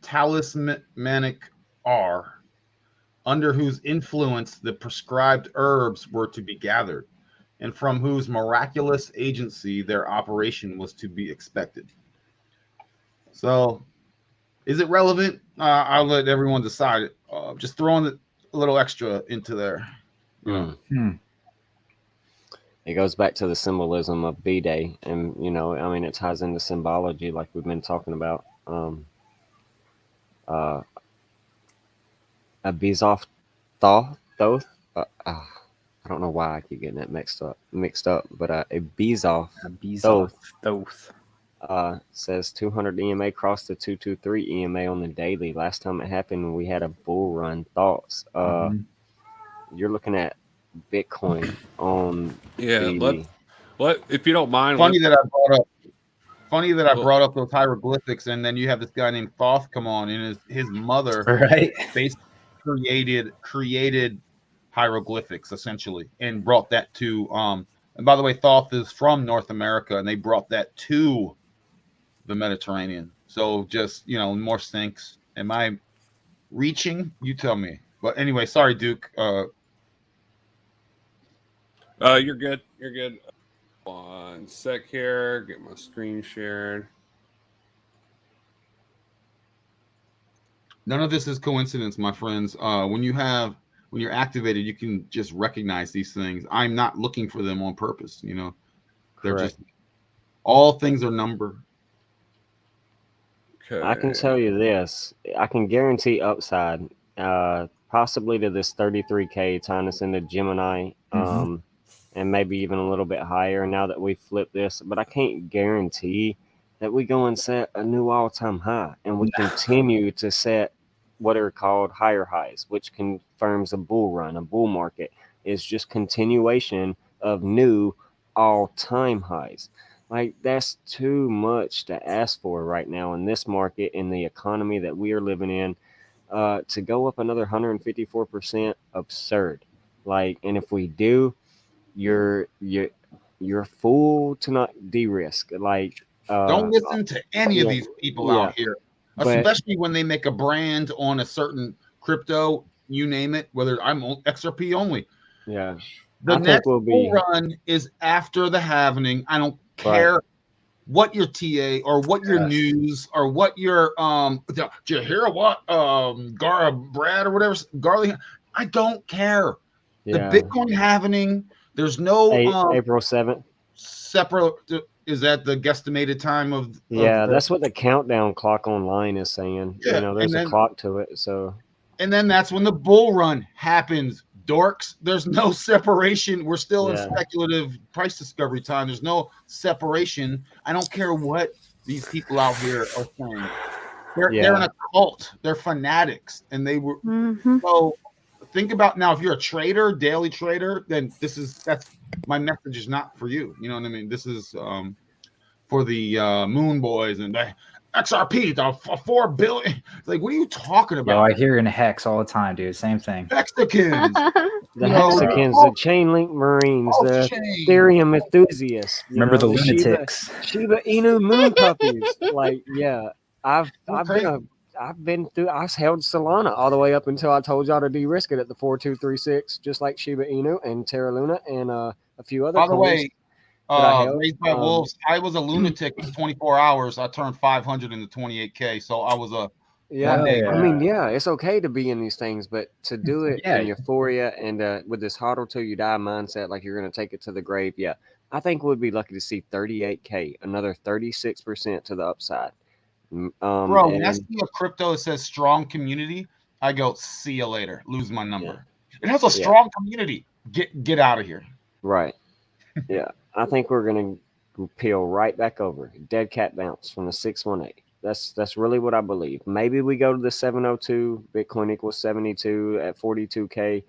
talismanic R, under whose influence the prescribed herbs were to be gathered, and from whose miraculous agency their operation was to be expected. So, is it relevant? I'll let everyone decide. Just throwing a little extra into there. You know.
It goes back to the symbolism of B-Day, and I mean, it ties into symbology like we've been talking about. A Bezoff Thoth. I don't know why I keep getting that mixed up, but a Bezoff
Thoth.
Says 200 EMA crossed to 223 EMA on the daily. Last time it happened, we had a bull run. Thoughts? You're looking at Bitcoin on
What if you don't mind?
Funny that I brought up those hieroglyphics, and then you have this guy named Thoth come on, and his mother basically created hieroglyphics essentially, and brought that to and by the way, Thoth is from North America, and they brought that to the Mediterranean. So just more sinks. Am I reaching? You tell me. But anyway, sorry, Duke.
You're good. You're good. 1 sec here. Get my screen shared.
None of this is coincidence, my friends. When you're activated, you can just recognize these things. I'm not looking for them on purpose. They're
Correct.
just all things are number.
Okay.
I can tell you this. I can guarantee upside, possibly to this 33K, tying us into Gemini, and maybe even a little bit higher now that we flip this. But I can't guarantee that we go and set a new all-time high, and we continue to set what are called higher highs, which confirms a bull run. A bull market is just continuation of new all-time highs. Like, that's too much to ask for right now in this market, in the economy that we are living in. To go up another 154%, absurd. Like, and if we do, you're a fool to not de-risk. Like,
don't listen to any of these people out here, especially when they make a brand on a certain crypto. You name it, whether I'm XRP only.
Yeah,
the next bull run is after the halvening. I don't care what your TA or what your news or what your did you hear what Gara Brad or whatever Garley? I don't care. The Bitcoin halvening, there's no
April 7th.
Separate. Is that the guesstimated time of
that's what the countdown clock online is saying. There's a clock to it. So,
and then that's when the bull run happens. Dorks, there's no separation. We're still in speculative price discovery time. There's no separation. I don't care what these people out here are saying. They're in a cult. They're fanatics, and they were so. Think about now, if you're a trader, daily trader, then that's my message is not for you. You know what I mean? This is for the Moon Boys and the XRP, the 4 billion. It's like, what are you talking
Yo,
about?
I hear in Hex all the time, dude. Same thing.
Mexicans,
The Hexicans, the Chainlink Marines, the Ethereum enthusiasts.
Remember the
Shiba
lunatics.
Inu moon puppies. Like, yeah, I've been through. I held Solana all the way up until I told y'all to de-risk it at the 4236, just like Shiba Inu and Terra Luna and a few other.
By the way,
held,
Raised by Wolves, I was a lunatic in 24 hours. I turned 500 into 28K, so I was a
yeah.
1 day.
I mean, yeah, it's okay to be in these things, but to do it in euphoria and with this hodl till you die mindset, like you're going to take it to the grave. Yeah, I think we'd be lucky to see 38K, another 36% to the upside.
Bro, when I see a crypto that says strong community, I go, see you later. Lose my number. Yeah. It has a strong community. Get out of here.
Right. Yeah. I think we're going to peel right back over. Dead cat bounce from the 618. That's really what I believe. Maybe we go to the 702. Bitcoin equals 72 at 42K.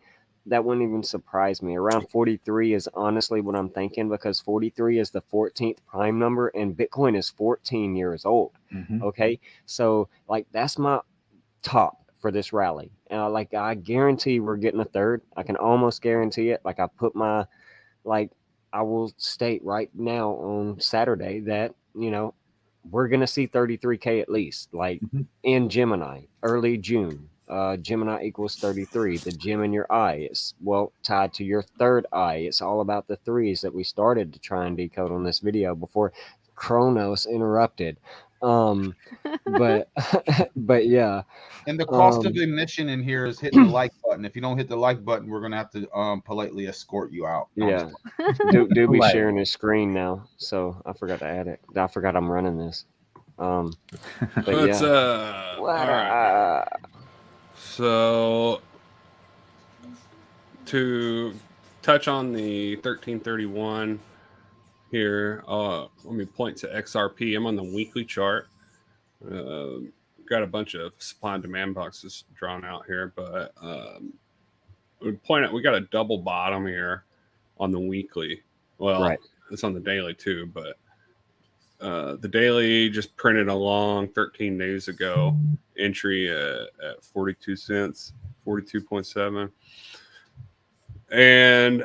That wouldn't even surprise me. Around 43 is honestly what I'm thinking, because 43 is the 14th prime number and Bitcoin is 14 years old. Okay. So like, that's my top for this rally. Like, I guarantee we're getting a third. I can almost guarantee it. Like, I will state right now on Saturday that, we're going to see 33K at least, like in Gemini, early June. Gemini equals 33. The gem in your eye is, tied to your third eye. It's all about the threes that we started to try and decode on this video before Kronos interrupted. But yeah.
And the cost of admission in here is hitting the like button. If you don't hit the like button, we're gonna have to politely escort you out.
Yeah. Do be sharing his screen now. So I forgot to add it. I forgot I'm running this. But
Let's,
yeah.
all right. So to touch on the 1331 here, let me point to XRP. I'm on the weekly chart. Got a bunch of supply and demand boxes drawn out here, but we point out we got a double bottom here on the weekly. Well, it's on the daily too, but the daily just printed along 13 days ago, entry at 42 cents, 42.7. And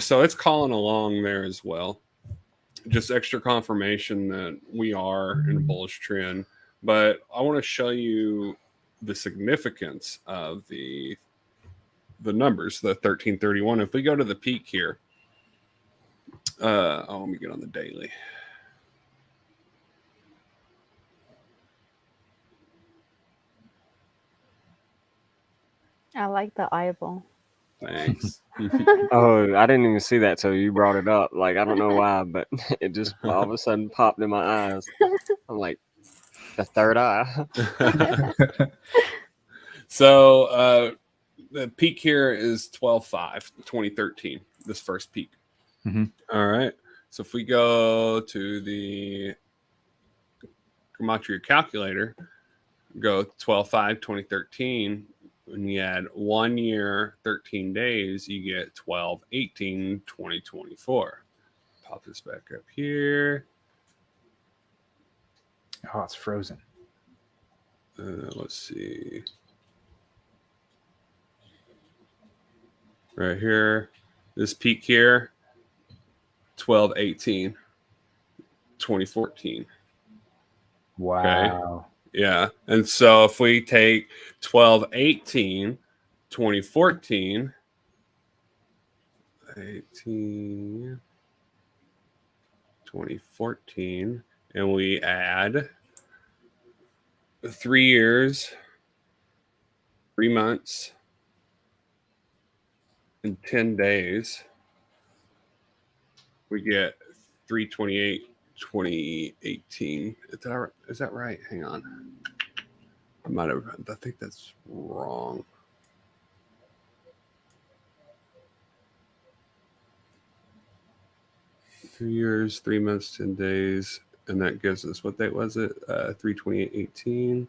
so it's calling along there as well. Just extra confirmation that we are in a bullish trend. But I want to show you the significance of the numbers, the 1331. If we go to the peak here, let me get on the daily.
I like the eyeball.
Thanks.
Oh, I didn't even see that till you brought it up. Like, I don't know why, but it just all of a sudden popped in my eyes. I'm like, the third eye.
So the peak here is 12/5, 2013, this first peak. All right. So if we go to the gematria calculator, go 12/5, 2013, when you add 1 year, 13 days, you get 12/18, 2024. Pop this back up here.
Oh, it's frozen.
Let's see. Right here, this peak here, 12/18, 2014.
Wow.
Okay. Yeah. And so if we take 12/18, 2014, 18, 2014, and we add 3 years, 3 months, and 10 days, we get 3/28, 2018. Is that right? Hang on. I think that's wrong. $2 years, 3 months, 10 days, And that gives us, what date was it? 3/28/18.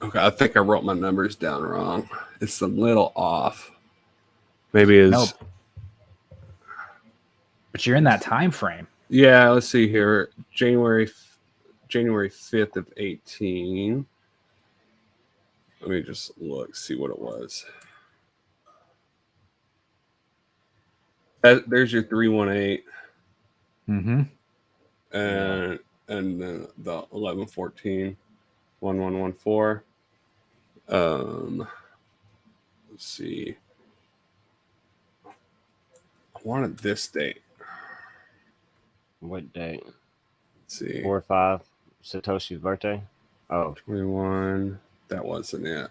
Okay, I think I wrote my numbers down wrong. It's a little off. Maybe it's
Nope. But you're in that time frame.
Yeah, let's see here. January 5th of 18. Let me just look, see what it was. There's your 318.
Mm-hmm.
And then the 1114 1114. Let's see. I wanted this date.
What date?
Let's see.
4/5, Satoshi's birthday. Oh,
21. That wasn't it.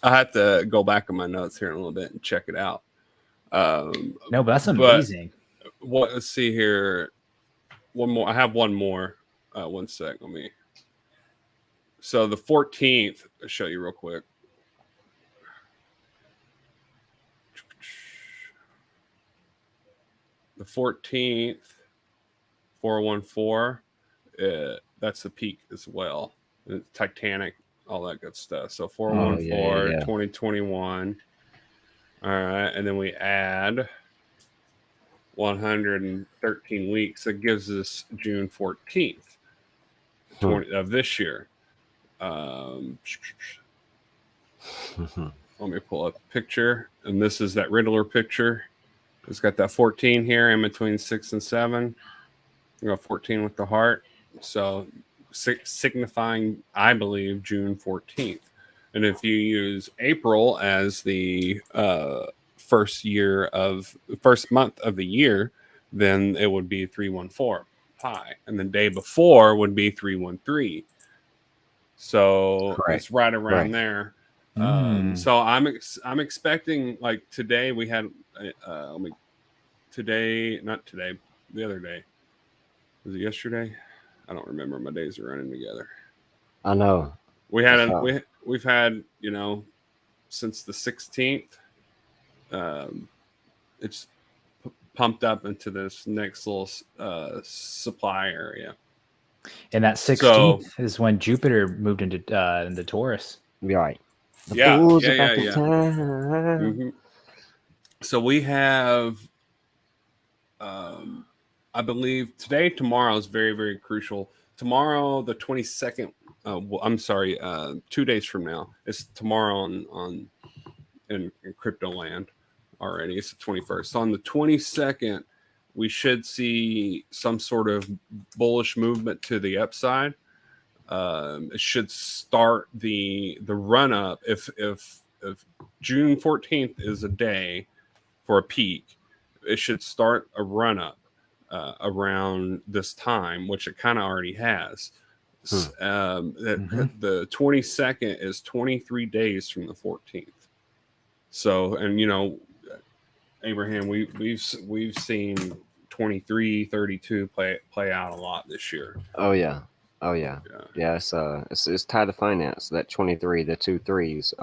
I have to go back on my notes here in a little bit and check it out.
No, but that's amazing.
Let's see here. One more. I have one more. One sec. Let me. So the 14th, I'll show you real quick. The 14th, 414. That's the peak as well. It's Titanic, all that good stuff. So 414, 2021. All right. And then we add 113 weeks. That gives us June 14th of this year. Let me pull up the picture. And this is that Riddler picture. It's got that 14 here in between 6 and 7. We got 14 with the heart. So signifying, I believe, June 14th. And if you use April as the first month of the year, then it would be 314 pi. And the day before would be 313. So it's right around there. So I'm expecting, like, today we had the other day. Was it yesterday? I don't remember. My days are running together.
I know.
We've had, since the 16th, it's pumped up into this next little supply area.
And that 16th is when Jupiter moved into Taurus.
Right.
Yeah.
Mm-hmm.
So we have, I believe tomorrow is very, very crucial. Tomorrow, the 22nd, I'm sorry, 2 days from now. It's tomorrow in crypto land already. It's the 21st. So on the 22nd, we should see some sort of bullish movement to the upside. It should start the run up. If June 14th is a day for a peak, it should start a run up around this time, which it kind of already has. The 22nd is 23 days from the 14th. So, and Abraham, we've seen 23, 32 play out a lot this year.
Oh yeah. It's tied to finance. That 23, the 2 3s,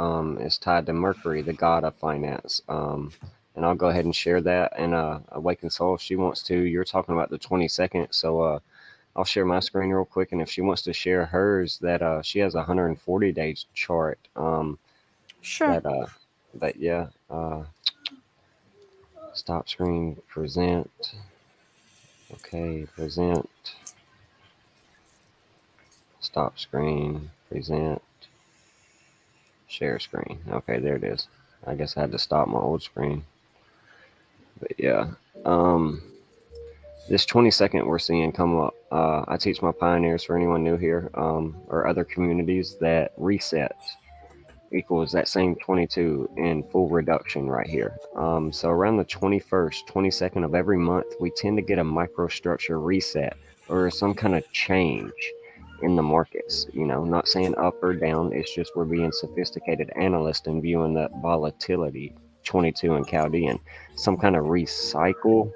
is tied to Mercury, the god of finance. And I'll go ahead and share that. And Awakened Soul, if she wants to. You're talking about the 22nd, so I'll share my screen real quick. And if she wants to share hers, that she has a 140 day chart.
Sure.
Stop screen, present. Okay, present. Stop screen, present, share screen. Okay, there it is. I guess I had to stop my old screen. But yeah, this 22nd we're seeing come up. I teach my pioneers, for anyone new here, or other communities, that reset equals that same 22 in full reduction right here. So around the 21st, 22nd of every month, we tend to get a microstructure reset or some kind of change in the markets. Not saying up or down, it's just we're being sophisticated analysts and viewing that volatility, 22 in Chaldean, some kind of recycle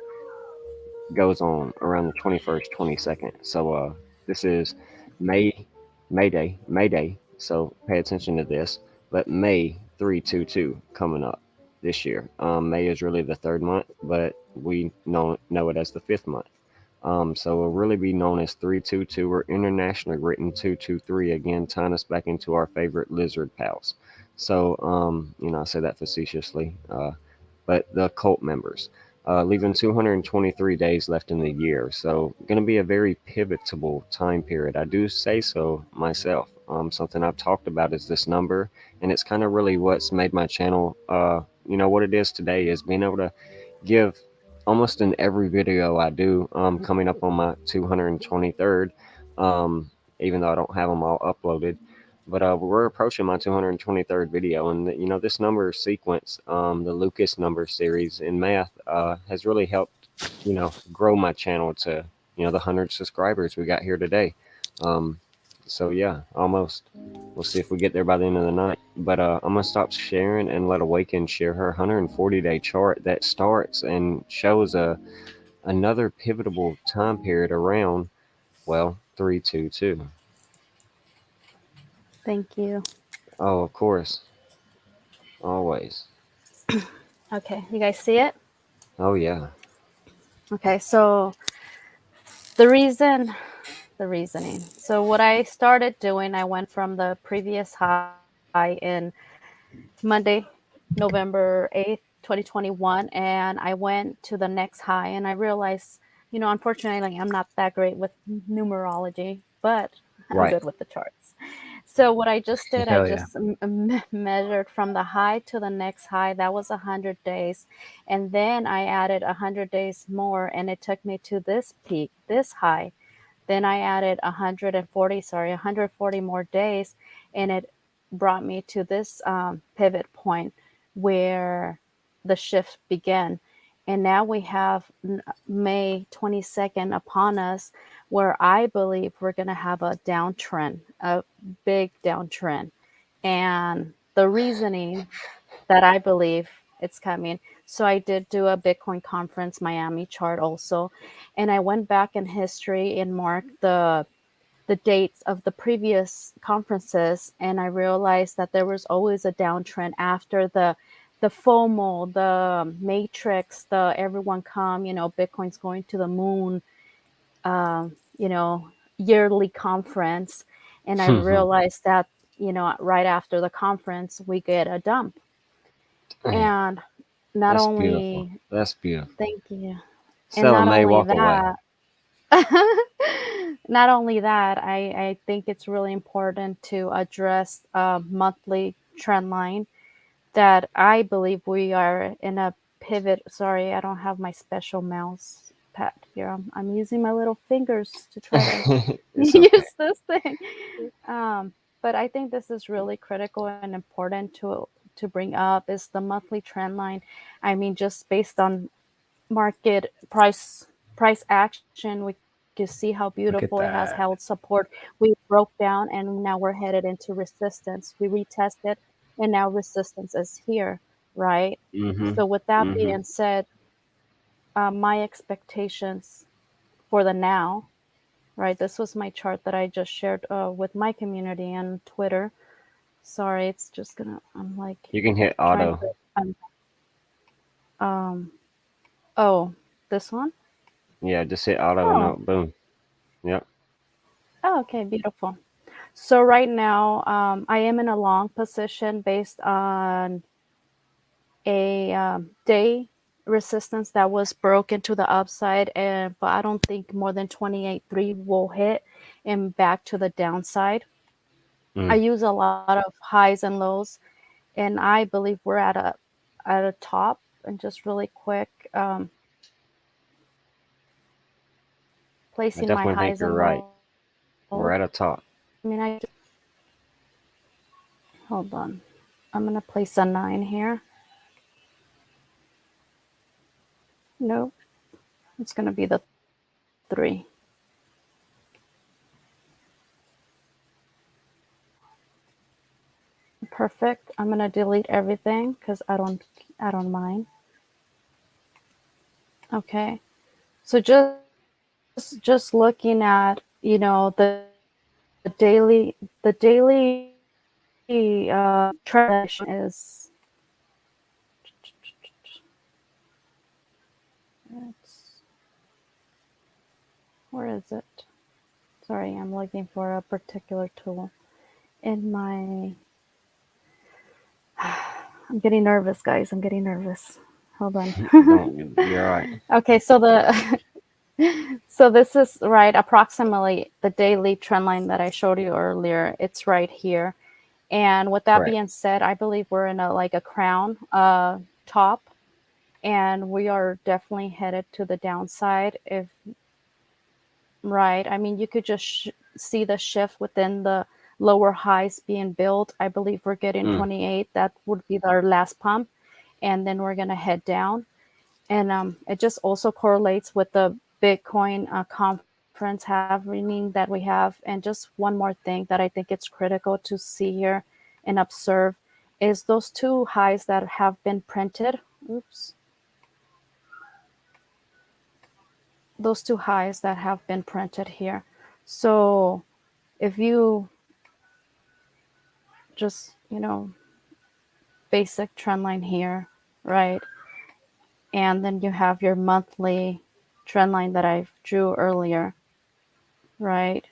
goes on around the 21st, 22nd. So this is May, May Day. So pay attention to this. But May 322 coming up this year. May is really the third month, but we know it as the fifth month. So we'll really be known as 322 or internationally written 223, again, tying us back into our favorite lizard pals. So, I say that facetiously, but the cult members, leaving 223 days left in the year. So, going to be a very pivotal time period. I do say so myself. Something I've talked about is this number, and it's kind of really what's made my channel, what it is today, is being able to give almost in every video I do, coming up on my 223rd, even though I don't have them all uploaded. But we're approaching my 223rd video, and this number sequence, the Lucas number series in math, has really helped, grow my channel to, the 100 subscribers we got here today. So yeah, almost. We'll see if we get there by the end of the night. But I'm gonna stop sharing and let Awaken share her 140-day chart that starts and shows another pivotal time period around, well, 322.
Thank you.
Oh, of course, always.
Okay, you guys see it?
Oh yeah.
Okay, so the reasoning. So what I started doing, I went from the previous high in Monday, November 8th, 2021, and I went to the next high, and I realized, unfortunately, I'm not that great with numerology, but I'm
Right.
good with the charts. So what I just did, I
Hell yeah.
just measured from the high to the next high. That was 100 days. And then I added 100 days more, and it took me to this peak, this high. Then I added 140 more days, and it brought me to this pivot point where the shift began. And now we have May 22nd upon us, where I believe we're going to have a downtrend, a big downtrend. And the reasoning that I believe it's coming. So I did do a Bitcoin conference Miami chart also, and I went back in history and marked the dates of the previous conferences, and I realized that there was always a downtrend after the FOMO, the Matrix, the everyone come, Bitcoin's going to the moon, you know, yearly conference, and I realized that right after the conference we get a dump,
Dang,
and not
that's beautiful.
only
That's beautiful.
thank you, and
Sell 'em,
not
May,
only
walk away.
that. Not only that, I think it's really important to address a monthly trend line that I believe we are in a pivot. Sorry, I don't have my special mouse pad here. I'm using my little fingers to try to
It's okay.
use this thing. But I think this is really critical and important to bring up is the monthly trend line. I mean, just based on market price action, we can see how
Look
beautiful
at
it has
that.
held support. We broke down and now we're headed into resistance. We retested and now resistance is here, right?
Mm-hmm.
So with that
Mm-hmm.
being said, my expectations for the now, right? This was my chart that I just shared with my community on Twitter. Sorry, it's just gonna. I'm like
You can hit
trying
auto.
to. Oh, this one.
Yeah, just hit auto and
Oh,
no, boom. Yep.
oh, okay, beautiful. So right now, I am in a long position based on a day resistance that was broken to the upside, and but I don't think more than 28.3 will hit and back to the downside. I
Mm.
use a lot of highs and lows, and I believe we're at a top. And just really quick,
I
placing my
definitely think
highs
you're
and
right.
lows.
We're at a top.
I mean, hold on. I'm gonna place a 9 here. No, it's gonna be the 3. Perfect. I'm gonna delete everything because I don't mind. Okay. So just looking at, you know, the daily transaction is, where is it? Sorry, I'm looking for a particular tool in my. I'm getting nervous, guys. I'm getting nervous. Hold on.
You're right.
Okay, so so this is right approximately the daily trend line that I showed you earlier. It's right here. And with that
Correct.
being said, I believe we're in a crown top, and we are definitely headed to the downside. If right, I mean, you could just see the shift within the lower highs being built. I believe we're getting 28. That would be our last pump, and then we're gonna head down. And it just also correlates with the Bitcoin conference happening that we have. And just one more thing that I think it's critical to see here and observe is those two highs that have been printed. Oops. Those two highs that have been printed here. So if you just, you know, basic trend line here, right? And then you have your monthly trend line that I drew earlier, right?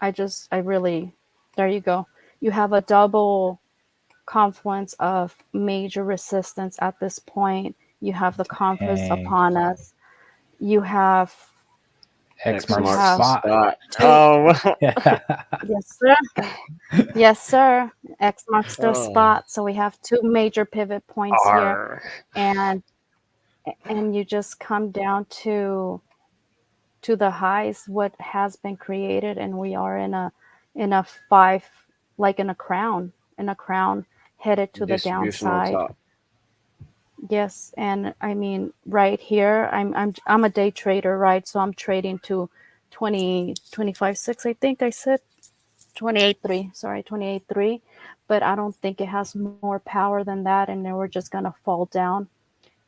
I really, there you go. You have a double confluence of major resistance at this point. You have the conference
Dang.
upon us. You have,
X
You
marks
have
the spot.
Oh,
yes, sir. Yes, sir. X marks the
Oh.
spot. So we have two major pivot points here.
Arr.
And you just come down to the highs, what has been created, and we are in a five, like in a crown headed to the
Distribution on
downside.
top.
Yes, and I mean right here, I'm a day trader, right? So I'm trading to 25.6, I think I said 28.3. Sorry, 28.3. But I don't think it has more power than that, and then we're just gonna fall down.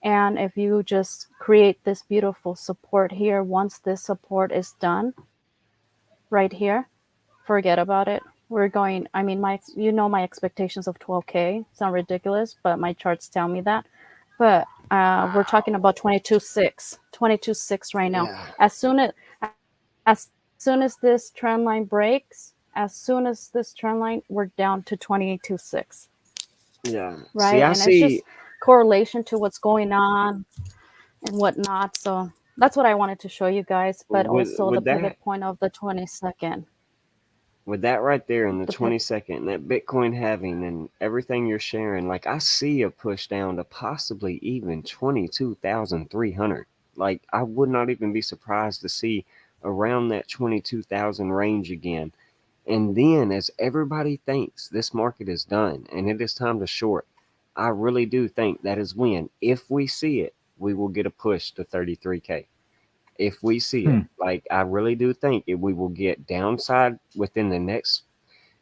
And if you just create this beautiful support here, once this support is done, right here, forget about it. We're going, I mean, my expectations of 12K sound ridiculous, but my charts tell me that. But we're talking about 22.6 right now.
Yeah.
As soon as this trend line breaks, we're down to 28.6.
Yeah.
Right?
See, I
And
see.
it's just correlation to what's going on and whatnot. So that's what I wanted to show you guys, but also the
with that,
pivot point of the 22nd.
with that right there in the
The
22nd, that Bitcoin halving and everything you're sharing, like I see a push down to possibly even 22,300. Like I would not even be surprised to see around that 22,000 range again. And then as everybody thinks this market is done and it is time to short, I really do think that is when, if we see it, we will get a push to 33K. If we see it, like I really do think we will get downside within the next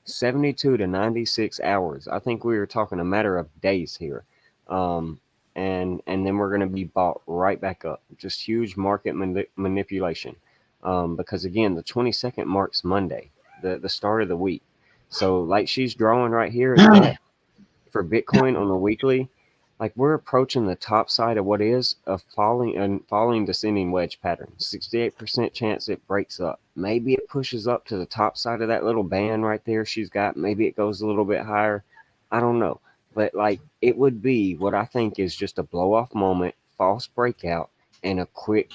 72 to 96 hours. I think we were talking a matter of days here. And then we're going to be bought right back up. Just huge market manipulation. Because again, the 22nd marks Monday, the start of the week. So like she's drawing right here at that for Bitcoin on the weekly, like we're approaching the top side of what is a falling descending wedge pattern. 68% chance it breaks up. Maybe it pushes up to the top side of that little band right there she's got. Maybe it goes a little bit higher. I don't know. But like it would be what I think is just a blow off moment, false breakout, and a quick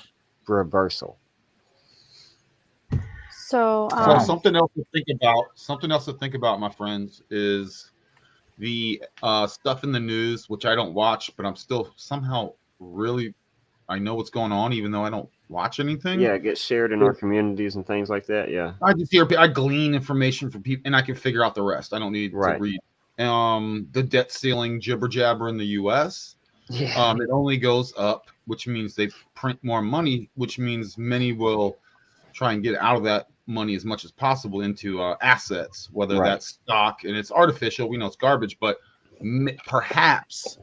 reversal.
So
So something else to think about, my friends, is the stuff in the news, which I don't watch, but I'm still somehow really, I know what's going on, even though I don't watch anything.
Yeah, it gets shared in our communities and things like that. Yeah.
I glean information from people and I can figure out the rest. I don't need to read. The debt ceiling jibber jabber in the US.
Yeah.
It only goes up, which means they print more money, which means many will try and get out of that money as much as possible into assets, whether that's stock, and it's artificial. We know it's garbage, but perhaps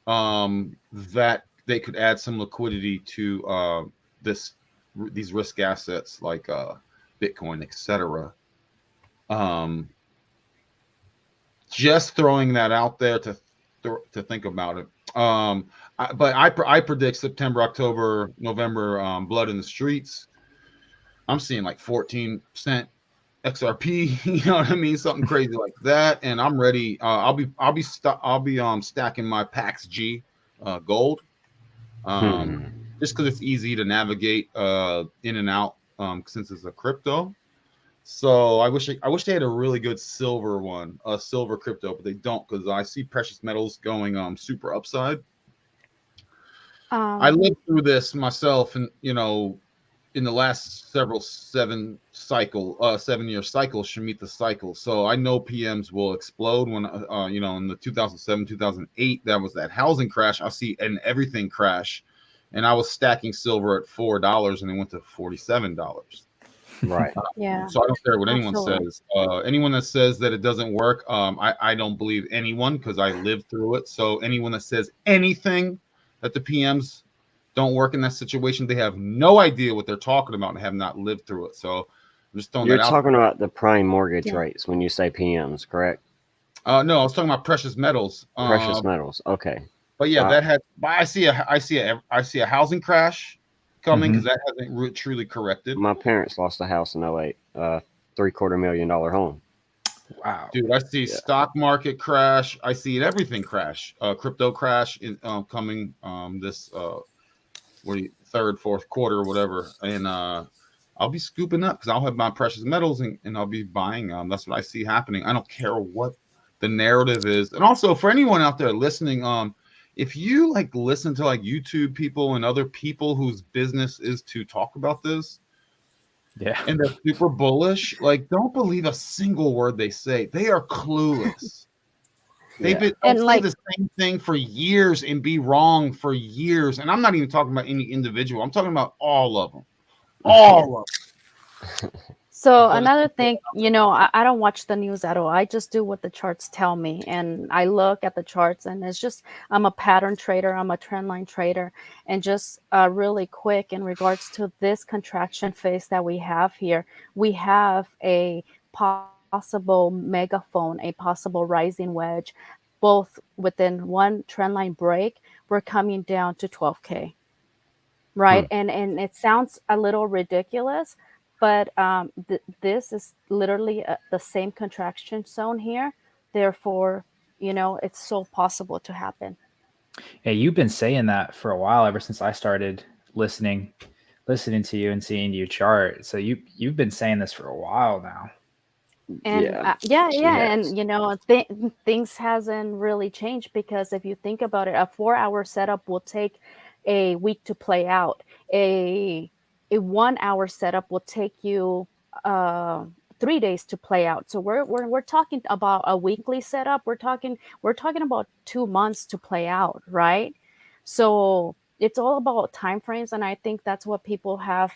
that they could add some liquidity to these risk assets like Bitcoin, etc. Just throwing that out there to think about it. But I predict September, October, November, blood in the streets. I'm seeing like 14% XRP. You know what I mean? Something crazy like that. And I'm ready. I'll be stacking my PAX G gold. Just because it's easy to navigate in and out since it's a crypto. So I wish they had a really good silver one, a silver crypto, but they don't, because I see precious metals going super upside. I lived through this myself, and in the last 7-year cycle, Shemitah cycle. So I know PMs will explode when in the 2007, 2008, that was that housing crash. I see and everything crash, and I was stacking silver at $4 and it went to $47.
Right.
Yeah.
So I don't care what anyone
Absolutely.
says. Anyone that says that it doesn't work, I don't believe anyone, because I lived through it. So anyone that says anything that the PMs don't work in that situation, they have no idea what they're talking about and have not lived through it. So I'm just throwing
You're
that out
talking
there.
about the prime mortgage
Yeah.
rates when you say PMs, correct?
No, I was talking about precious metals.
Precious metals. Okay.
But yeah, that had. But I see a housing crash coming, because that hasn't truly corrected.
My parents lost a house in 08, $750,000 home.
Wow.
Dude, I see stock market crash. I see everything crash. Crypto crash coming this third, fourth quarter, or whatever. And I'll be scooping up, because I'll have my precious metals and I'll be buying. That's what I see happening. I don't care what the narrative is. And also, for anyone out there listening, if you listen to YouTube people and other people whose business is to talk about this, and they're super bullish, don't believe a single word they say. They are clueless. They'll say the same thing for years and be wrong for years. And I'm not even talking about any individual. I'm talking about all of them. All of them.
So another thing, I don't watch the news at all. I just do what the charts tell me, and I look at the charts, and it's just, I'm a pattern trader, I'm a trend line trader. And just really quick, in regards to this contraction phase that we have here, we have a possible megaphone, a possible rising wedge, both within one trend line break. We're coming down to 12K, right? And it sounds a little ridiculous, but this is literally the same contraction zone here. Therefore, it's so possible to happen.
Yeah, you've been saying that for a while, ever since I started listening to you and seeing you chart. So you've been saying this for a while now.
And and things hasn't really changed, because if you think about it, a 4-hour setup will take a week to play out. A 1-hour setup will take you 3 days to play out. So we're talking about a weekly setup. We're talking about 2 months to play out, right? So it's all about time frames, and I think that's what people have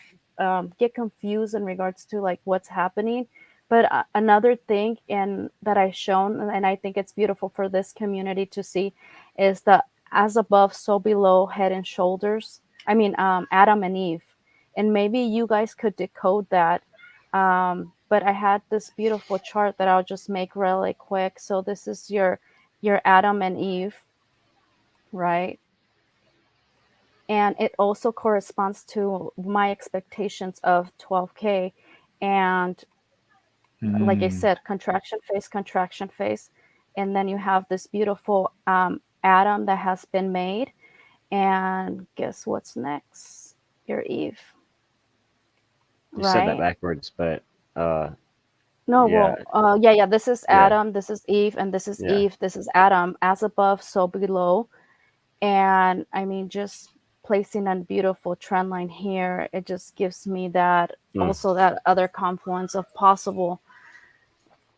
get confused in regards to what's happening. But another thing, and that I've shown, and I think it's beautiful for this community to see, is the as above, so below, head and shoulders. I mean, Adam and Eve. And maybe you guys could decode that. But I had this beautiful chart that I'll just make really quick. So this is your Adam and Eve, right? And it also corresponds to my expectations of 12K. And like I said, contraction phase. And then you have this beautiful Adam that has been made. And guess what's next? Your Eve.
You said that backwards, but
no,
yeah.
Well, this is Adam, this is Eve, and this is Eve, this is Adam. As above, so below. And I mean, just placing a beautiful trend line here, it just gives me that also that other confluence of possible.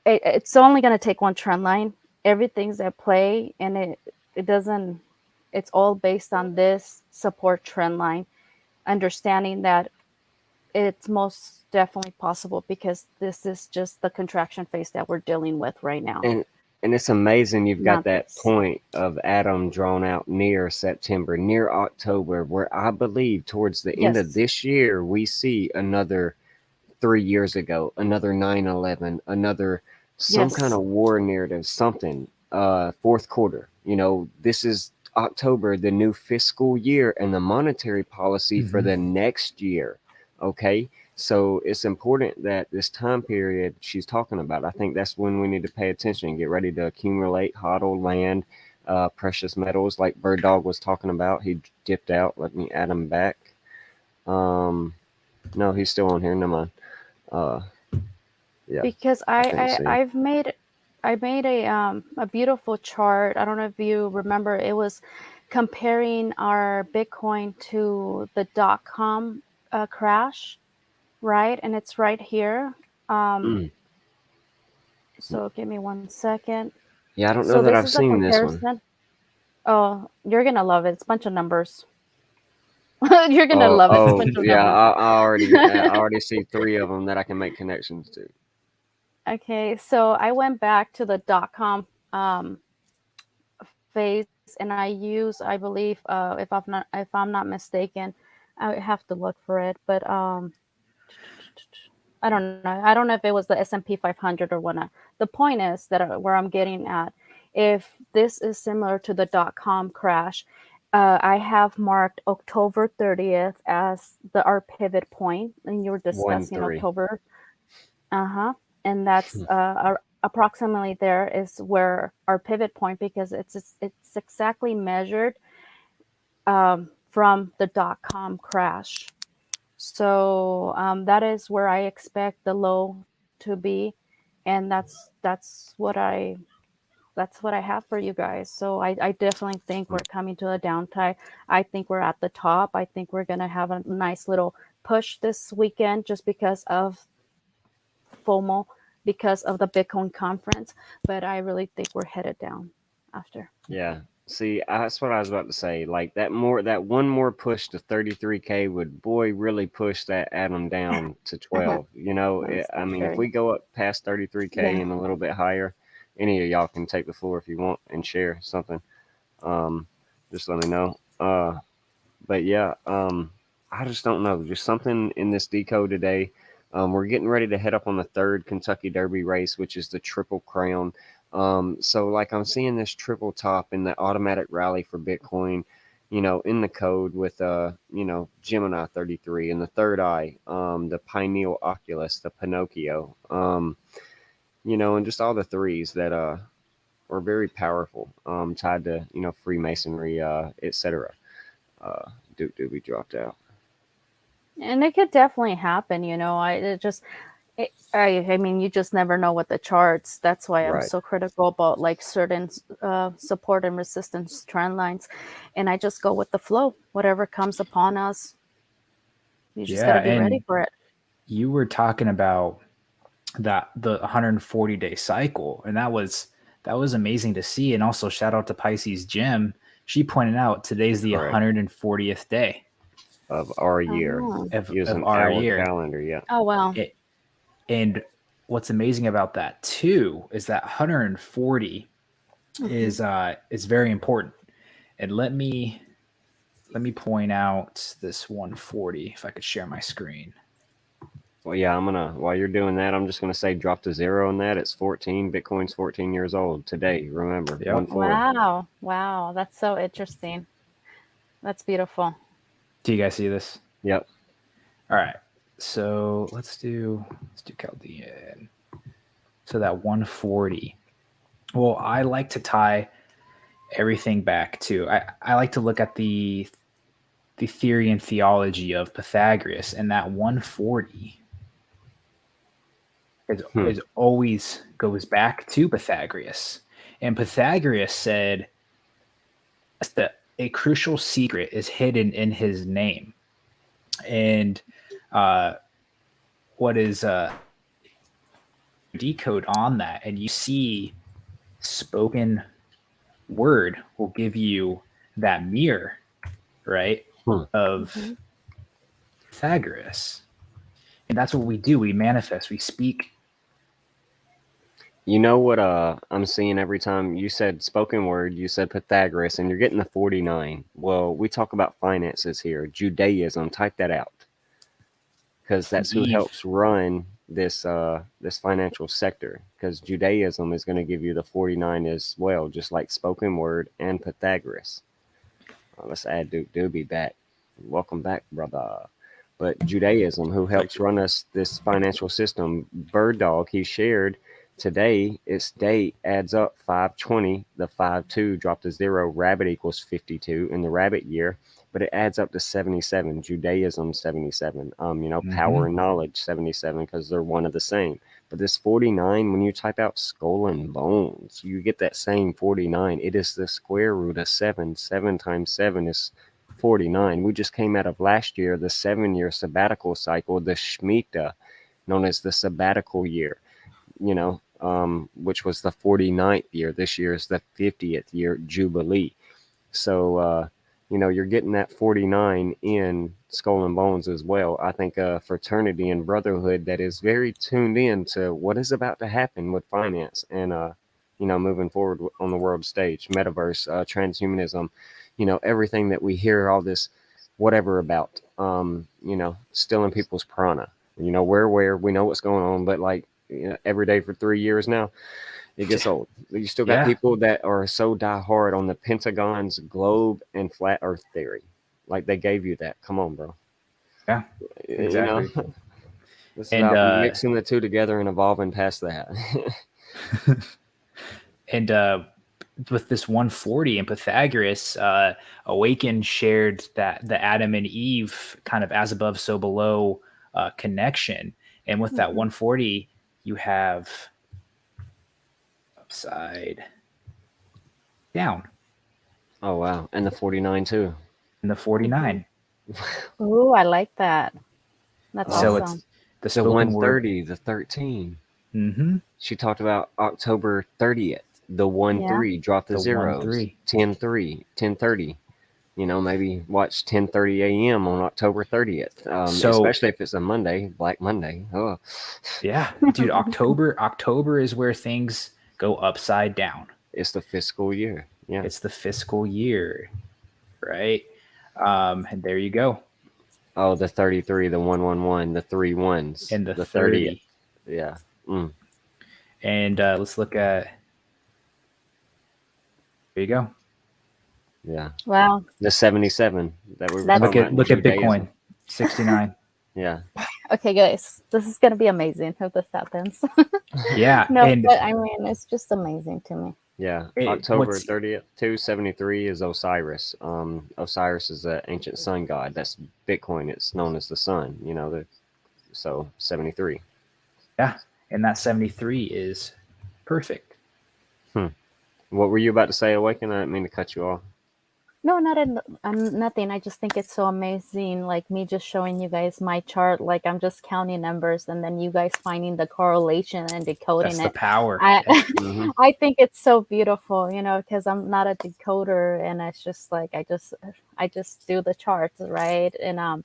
It's only going to take one trend line. Everything's at play, and it doesn't. It's all based on this support trend line, understanding that it's most definitely possible, because this is just the contraction phase that we're dealing with right now.
And it's amazing you've got
Not
that
this.
point of Adam drawn out near September, near October, where I believe towards the end of
Yes.
this year, we see another 3 years ago, another 9/11, another some kind
Yes.
of war narrative, something. Fourth quarter, this is October, the new fiscal year and the monetary policy for the next year. Okay. So it's important that this time period she's talking about, I think that's when we need to pay attention and get ready to accumulate, hodl land, precious metals, like Bird Dog was talking about. He dipped out. Let me add him back. No, he's still on here. Never mind. Yeah,
Because
I can't see.
I made a beautiful chart. I don't know if you remember. It was comparing our Bitcoin to the .com crash, right? And it's right here. So give me 1 second.
Yeah, I don't know
So
that
this
I've
is a
seen this one.
comparison. Oh, you're gonna love it. It's a bunch of numbers. You're gonna
Oh,
love it. It's a bunch of
yeah.
numbers.
I already see 3 of them that I can make connections to.
Okay, so I went back to the .com phase, and I believe, if I'm not mistaken, I have to look for it, but I don't know. I don't know if it was the S&P 500 or whatnot. The point is that where I'm getting at, if this is similar to the .com crash, I have marked October 30th as our pivot point, and you were discussing
1-3.
October. And that's approximately there is where our pivot point, because it's exactly measured from the .com crash. So that is where I expect the low to be, and that's what I have for you guys. So I definitely think we're coming to a downtime. I think we're at the top. I think we're gonna have a nice little push this weekend just because of FOMO, because of the Bitcoin conference. But I really think we're headed down after.
Yeah. See, that's what I was about to say. Like that one more push to 33K would really push that atom down to 12.
That's
I mean, if
very,
we go up past 33K
yeah.
and a little bit higher, any of y'all can take the floor if you want and share something. Just let me know. But yeah, I just don't know. Just something in this decode today. We're getting ready to head up on the 3rd Kentucky Derby race, which is the Triple Crown. So like I'm seeing this triple top in the automatic rally for Bitcoin, in the code with Gemini 33 and the third eye, the Pineal Oculus, the Pinocchio, and just all the threes that are very powerful, tied to Freemasonry, etc. We dropped out.
And it could definitely happen, I mean, you just never know with the charts. That's why I'm
Right.
so critical about like certain support and resistance trend lines, and I just go with the flow. Whatever comes upon us, you just got to be ready for it.
You were talking about the 140-day cycle, and that was amazing to see. And also shout out to Pisces Jim. She pointed out today's the
Correct.
140th day
Of our year, using
our
our
year.
calendar. Yeah.
Oh wow.
And what's amazing about that too is that 140 is very important. And let me point out this 140 if I could share my screen.
Well, yeah, while you're doing that, I'm just gonna say drop to 0 on that. It's 14. Bitcoin's 14 years old today. Remember,
Yep.
140.
Wow, that's so interesting. That's beautiful.
Do you guys see this?
Yep.
All right. So let's do Chaldean. So that 140. Well, I like to tie everything back to I like to look at the theory and theology of Pythagoras, and that 140 is always goes back to Pythagoras. And Pythagoras said that a crucial secret is hidden in his name. And what is decode on that, and you see spoken word will give you that mirror, right, of Pythagoras. And that's what we do. We manifest, we speak
You know what I'm seeing every time you said spoken word, you said Pythagoras, and you're getting the 49. Well, we talk about finances here. Judaism, type that out. Because that's who
Eve.
helps run this financial sector. Because Judaism is going to give you the 49 as well, just like spoken word and Pythagoras. Let's add Duke Doobie back. Welcome back, brother. But Judaism, who helps run us this financial system, Bird Dog, he shared today, its date adds up 520. The 5-2 dropped to 0. Rabbit equals 52 in the rabbit year, but it adds up to 77. Judaism 77. Power and knowledge 77 because they're one of the same. But this 49, when you type out skull and bones, you get that same 49. It is the square root of 7. 7 times 7 is 49. We just came out of last year, the 7-year sabbatical cycle, the Shemitah, known as the sabbatical year, which was the 49th year. This year is the 50th year Jubilee. So, you're getting that 49 in Skull and Bones as well. I think a fraternity and brotherhood that is very tuned in to what is about to happen with finance and, moving forward on the world stage, metaverse, transhumanism, everything that we hear all this whatever about, stealing people's prana. Where we know what's going on, but like every day for 3 years now, it gets old. You still got people that are so diehard on the Pentagon's globe and flat Earth theory. Like they gave you that. Come on, bro.
Yeah, exactly.
This is about mixing the two together and evolving past that.
And with this 140 and Pythagoras, Awaken shared that the Adam and Eve kind of as above, so below connection. And with that 140, you have upside down.
Oh, wow. And the 49 too.
And the 49.
Ooh, I like that. That's
So
awesome.
it's
the
spoken
130,
word.
the 13.
Mm-hmm.
She talked about October 30th. The 1-3 dropped the zeros.
1-3.
10-3, 10:30. Maybe watch 10:30 a.m. on October 30th. Especially if it's a Monday, Black Monday. Oh,
yeah, dude. October is where things go upside down.
It's the fiscal year. Yeah,
it's the fiscal year, right? And there you go.
Oh, the 33, the 111, the 3 ones,
and the
30th. Yeah. Mm.
And let's look at. There you go.
Yeah.
Wow.
The 77 that we were talking about.
Look at Bitcoin, 69.
Yeah.
Okay, guys, this is gonna be amazing if this happens.
Yeah.
No, but I mean, it's just amazing to me.
Yeah. October 30th, 273 is Osiris. Osiris is an ancient sun god. That's Bitcoin. It's known as the sun. So 73.
Yeah, and that 73 is perfect.
What were you about to say, Awaken? I didn't mean to cut you off.
No, nothing. I just think it's so amazing. Like me just showing you guys my chart. Like I'm just counting numbers, and then you guys finding the correlation and decoding
That's the power.
I think it's so beautiful, because I'm not a decoder, and it's just like I just do the charts, right? And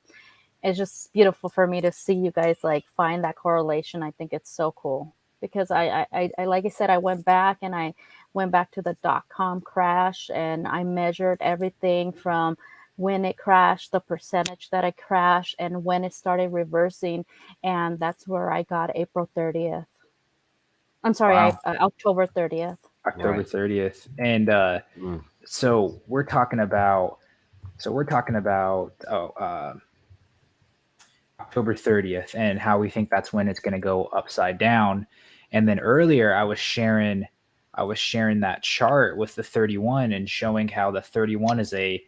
it's just beautiful for me to see you guys like find that correlation. I think it's so cool because I like I said, I went back to the .com crash, and I measured everything from when it crashed, the percentage that it crashed, and when it started reversing, and that's where I got April 30th. I'm sorry,
Wow.
October 30th.
October 30th, and so we're talking about October 30th and how we think that's when it's going to go upside down. And then earlier I was sharing that chart with the 31 and showing how the 31 is a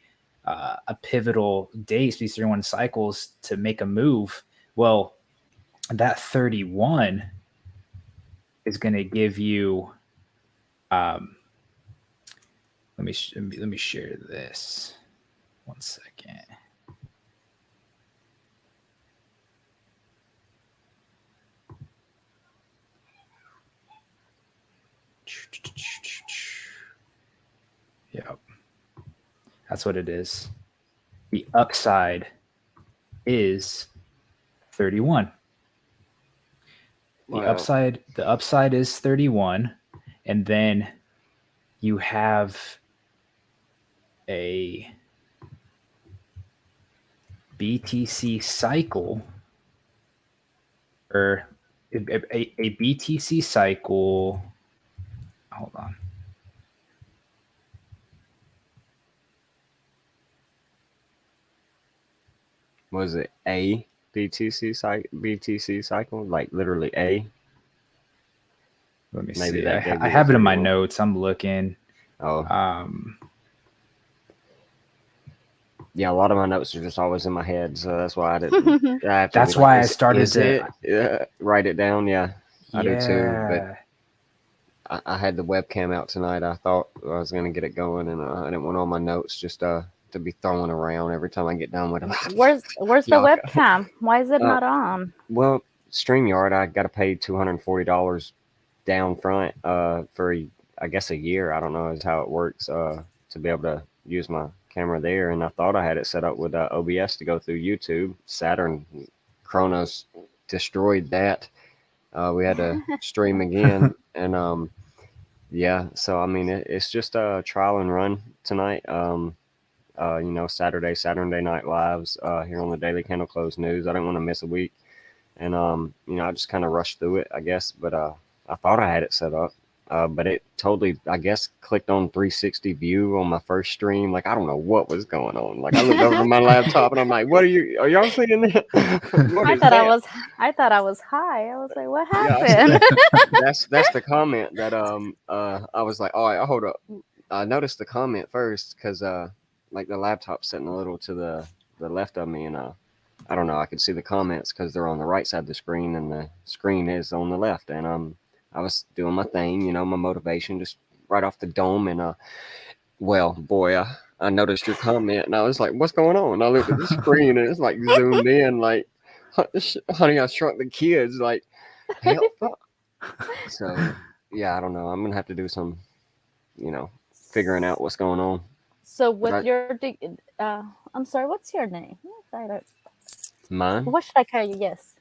pivotal date, these 31 cycles to make a move. Well, that 31 is going to give you let me share this 1 second. Yep. That's what it is. The upside is 31. The upside is 31, and then you have a BTC cycle, or a BTC cycle. Hold on.
Was it a BTC cycle? Like literally a?
Let me
Maybe
see.
that gave
I
you
have it in
the
my
signal.
notes. I'm looking.
Oh, yeah. A lot of my notes are just always in my head, so that's why I didn't. I have to
That's
be like,
why I started
is
to.
it? Write it down. Yeah, I do too. But
Yeah.
I had the webcam out tonight. I thought I was gonna get it going, and I didn't want all my notes just to be throwing around every time I get done with them.
Where's the
Y'all go.
webcam? Why is it
Uh,
not on?
Well, StreamYard, I got to pay $240 down front for I guess a year. I don't know is how it works to be able to use my camera there. And I thought I had it set up with OBS to go through YouTube. Saturn Chronos destroyed that. We had to stream again, and yeah. So I mean, it's just a trial and run tonight. Saturday Night Lives here on the Daily Candle Close News. I didn't want to miss a week. And I just kind of rushed through it, I guess. But I thought I had it set up, but it totally, I guess, clicked on 360 view on my first stream. Like I don't know what was going on. Like I looked over my laptop and I'm like, "What are y'all seeing that?"
I thought I was high. I was like, what happened?
That's the comment that I was like, "All right, hold up." I noticed the comment first because like the laptop's sitting a little to the left of me, and I don't know. I could see the comments because they're on the right side of the screen, and the screen is on the left. And I was doing my thing, my motivation, just right off the dome. And well, boy, I noticed your comment, and I was like, "What's going on?" And I looked at the screen, and it's like zoomed in, like, "Honey, I Shrunk the Kids." Like, help. So yeah, I don't know. I'm gonna have to do some, figuring out what's going on.
So with I'm sorry, what's your name?
Mine?
What should I call you? Yes.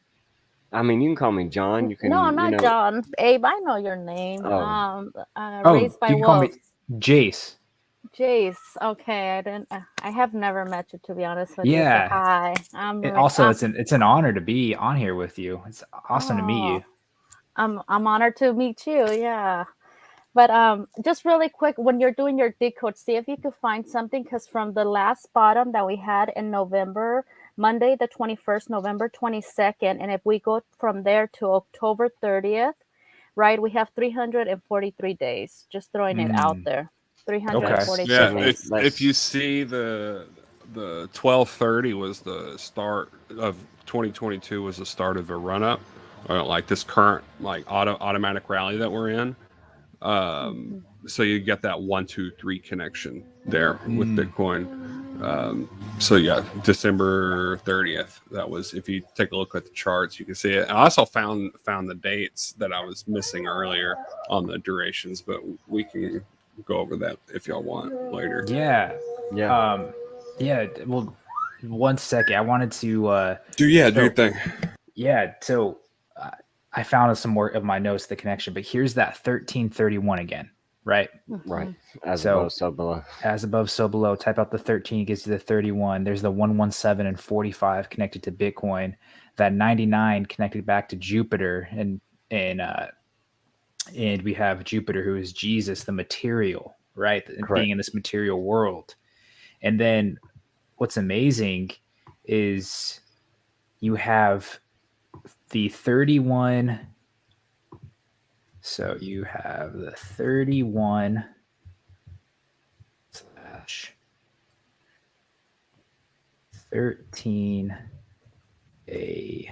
I mean, you can call me John. You can,
No, not John. Abe, I know your name.
Oh.
Raised by
you can call me
Wolves.
Jace.
Jace. Okay, I have never met you, to be honest with you. So
Yeah.
hi.
It's an honor to be on here with you. It's awesome to meet you.
I'm honored to meet you. Yeah. But just really quick, when you're doing your decode, see if you could find something, because from the last bottom that we had in November, Monday the 21st, November 22nd, and if we go from there to October 30th, right, we have 343 days. Just throwing it out there. 343
Yeah,
days.
if you see the 1230 was the start of 2022, was the start of a run up, or like this current like automatic rally that we're in. So you get that 1, 2, 3 connection there with Bitcoin. So yeah, December 30th. That was, if you take a look at the charts, you can see it. I also found the dates that I was missing earlier on the durations, but we can go over that if y'all want later.
Yeah. Well, one second. I wanted to
do your thing.
Yeah. So I found some more of my notes, the connection, but here's that 1331 again, right?
Right. As above, so below.
As above, so below. Type out the 13, gives you the 31. There's the 117 and 45 connected to Bitcoin. That 99 connected back to Jupiter, and we have Jupiter, who is Jesus, the material, right?
Correct.
Being in this material world. And then what's amazing is you have the 31. So you have the 31 / 13 a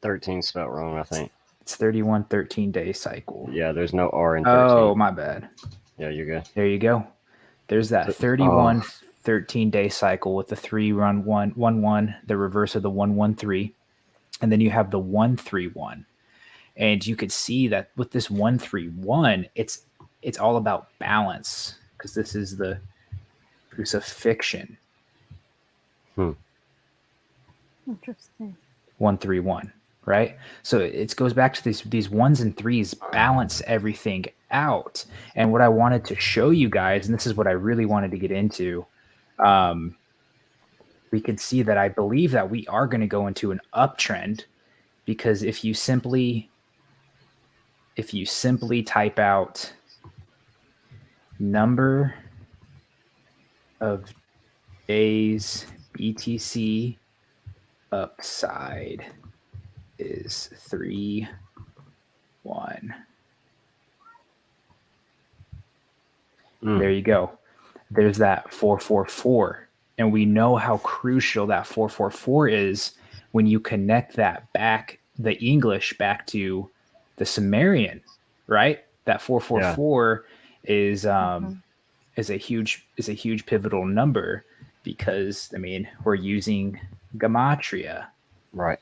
13 spelled wrong, I think.
It's 31 13-day cycle.
Yeah, there's no R in 13.
Oh, my bad.
Yeah, you're good.
There you go. There's that 31 13-day cycle with the 3 run 1 1 1, the reverse of the 1 1 3, and then you have the 1 3 1. And you could see that with this 1 3 1, it's all about balance, because this is the crucifixion.
Interesting.
131, right? So it goes back to these ones and threes balance everything out. And what I wanted to show you guys, and this is what I really wanted to get into, we could see that I believe that we are going to go into an uptrend, because if you simply type out number of days BTC upside is 3, 1. There you go. There's that 444. And we know how crucial that 444 is when you connect that back, the English back to the Sumerian, right? That 444 is a huge pivotal number, because I mean, we're using gematria.
Right.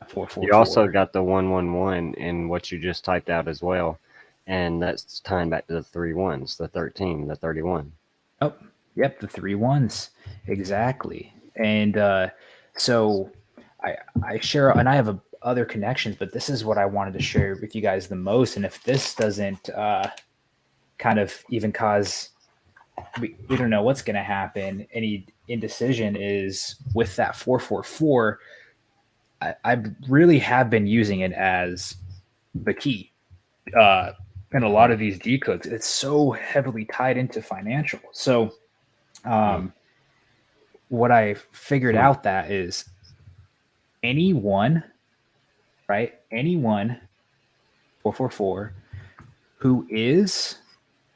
444.
You also got the 111 in what you just typed out as well. And that's tying back to the 3 1s, the 13, the 31.
Oh, yep, the 3 1s. Exactly. And so I share, and I have other connections, but this is what I wanted to share with you guys the most. And if this doesn't kind of even cause, we don't know what's going to happen, any indecision, is with that 444. I really have been using it as the key. And a lot of these decodes, it's so heavily tied into financial. So what I figured out that is anyone, right? Anyone 444 who is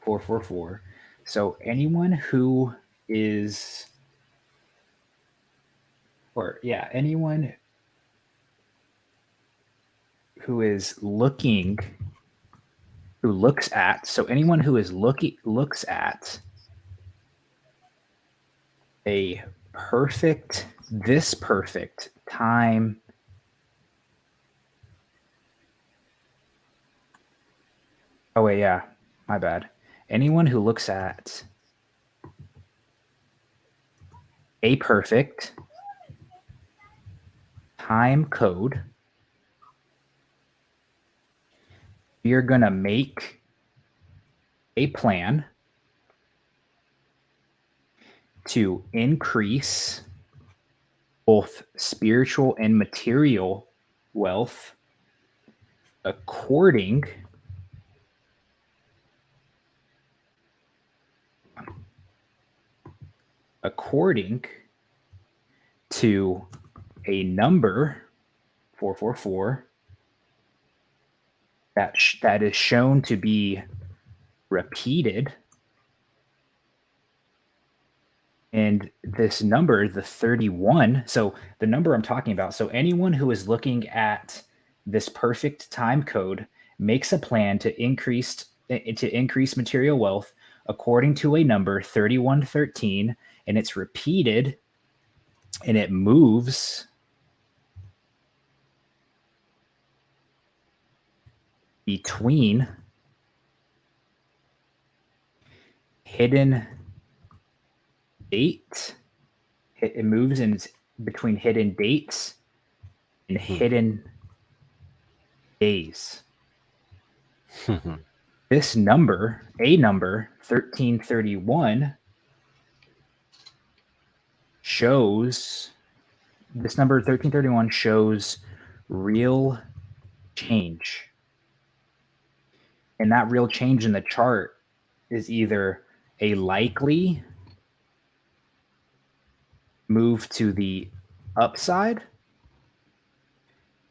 444. So anyone who is, anyone who is looking, who looks at, so anyone who is looks at this perfect time Oh wait, yeah, my bad. Anyone who looks at a perfect time code, you're going to make a plan to increase both spiritual and material wealth according to a number 444 that is shown to be repeated. And this number, the 31, so the number I'm talking about, so anyone who is looking at this perfect time code makes a plan to increase material wealth according to a number 3113, and it's repeated and it moves between hidden date. It moves in between hidden dates and hidden days. This number, a number 1331, shows real change. And that real change in the chart is either a likely move to the upside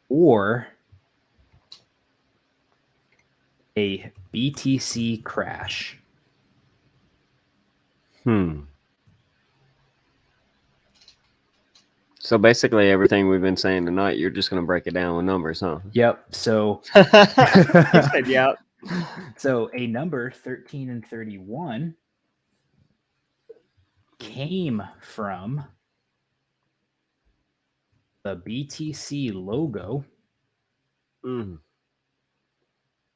or a BTC crash.
So basically everything we've been saying tonight, you're just going to break it down with numbers, huh?
Yep. So
He said, yeah.
So a number 13 and 31 came from the BTC logo.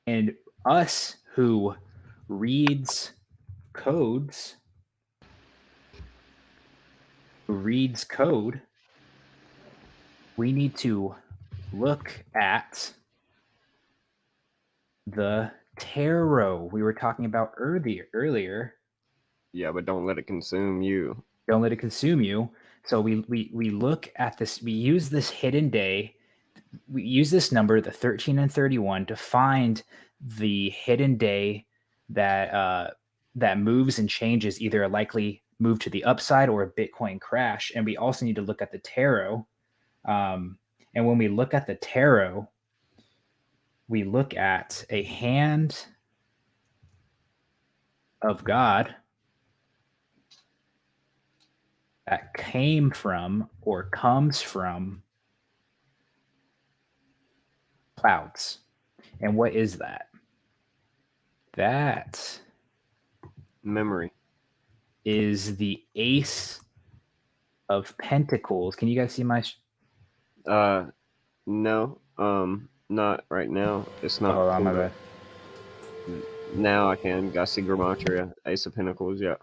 And us who reads codes reads code, we need to look at the tarot we were talking about earlier.
Yeah, but don't let it consume you.
Don't let it consume you. So we look at this, we use this hidden day, we use this number, the 13 and 31, to find the hidden day that that moves and changes, either a likely move to the upside or a Bitcoin crash. And we also need to look at the tarot. And when we look at the tarot, we look at a hand of God that came from or comes from clouds. And what is that? That
Memory.
is the Ace of Pentacles. Can you guys see my?
No. Not right now. It's not.
Oh, my
pulled
bad.
up. Now I can. I see Gematria, Ace of Pentacles. Yeah.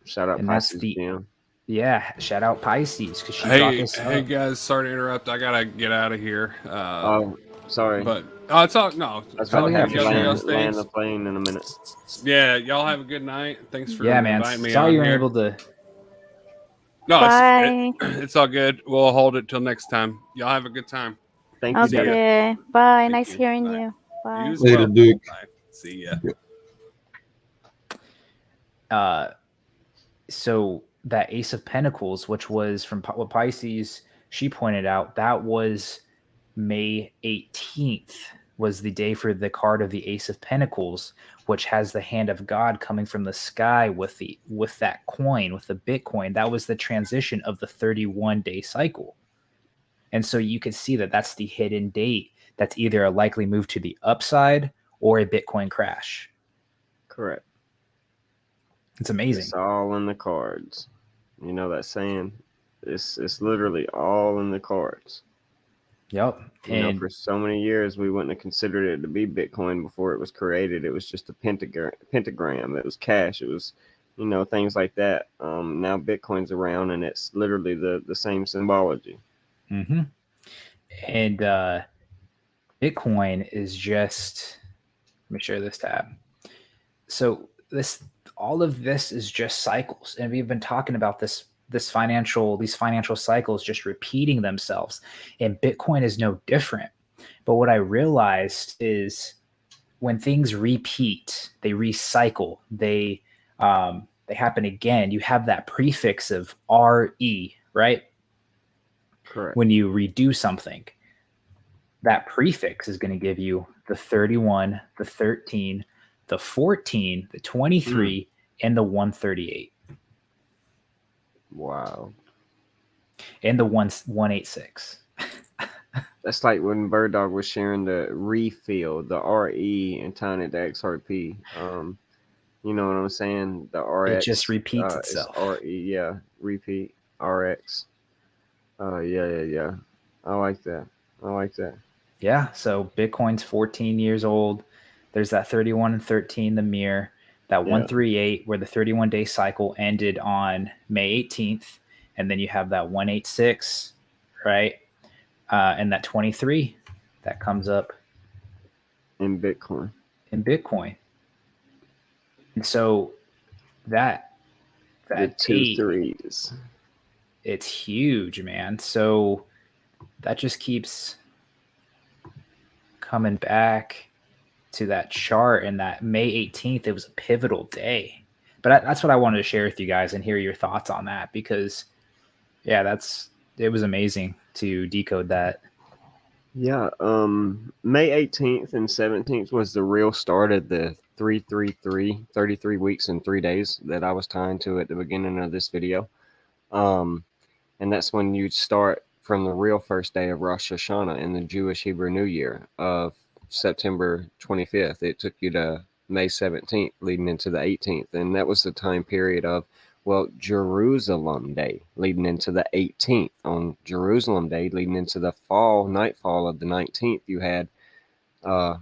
Shout out
And that's
Pisces
the-
Jam.
Yeah, shout out Pisces because she brought this
Hey
up.
guys, sorry to interrupt. I gotta get out of here.
Oh, sorry.
But it's all no.
That's
tell
probably
me
have
if
to
y'all
land
things.
the plane in a minute.
Yeah, y'all have a good night. Thanks for
Yeah, man.
inviting me
Sorry
on
you weren't
here.
able to.
No,
Bye.
it's all good. We'll hold it till next time. Y'all have a good time.
Thank you, Derek.
Okay. Bye.
Thank
Nice
you.
hearing
Bye.
you. Bye.
You as
Later,
well.
Duke.
Bye. See ya.
So that Ace of Pentacles, which was from what Pisces, she pointed out, that was May 18th was the day for the card of the Ace of Pentacles, which has the hand of God coming from the sky with that coin, with the Bitcoin. That was the transition of the 31-day cycle. And so you could see that that's the hidden date. That's either a likely move to the upside or a Bitcoin crash.
Correct.
It's amazing.
It's all in the cards. You know that saying? It's literally all in the cards.
Yep.
You know, for so many years, we wouldn't have considered it to be Bitcoin before it was created. It was just a pentagram. It was cash. It was, you know, things like that. Now Bitcoin's around, and it's literally the same symbology.
Mm-hmm. And Bitcoin is just, let me share this tab. So all of this is just cycles, and we've been talking about these financial cycles just repeating themselves, and Bitcoin is no different. But what I realized is when things repeat, they recycle, they happen again. You have that prefix of RE, right?
Correct.
When you redo something, that prefix is going to give you the 31, the 13, the 14, the 23, and the 138.
Wow.
And the 186.
That's like when Bird Dog was sharing the refill, the RE, and tying it to XRP. You know what I'm saying? The RX.
It just repeats itself.
RE, yeah. Repeat. RX. Yeah. I like that.
Yeah. So Bitcoin's 14 years old. There's that 31 and 13, the mirror. That 138, where the 31-day cycle ended on May 18th. And then you have that 186, right? And that 23 that comes up
in Bitcoin.
And so that
the 2
date,
3s.
It's huge, man. So that just keeps coming back to that chart, and that May 18th, it was a pivotal day. But that's what I wanted to share with you guys and hear your thoughts on that, because yeah, it was amazing to decode that.
Yeah, May 18th and 17th was the real start of the 333, 33 weeks and 3 days that I was tying to at the beginning of this video. And that's when you start from the real first day of Rosh Hashanah in the Jewish Hebrew New Year of September 25th. It took you to May 17th, leading into the 18th. And that was the time period of, well, Jerusalem Day, leading into the 18th. On Jerusalem Day, leading into the nightfall of the 19th, you had, a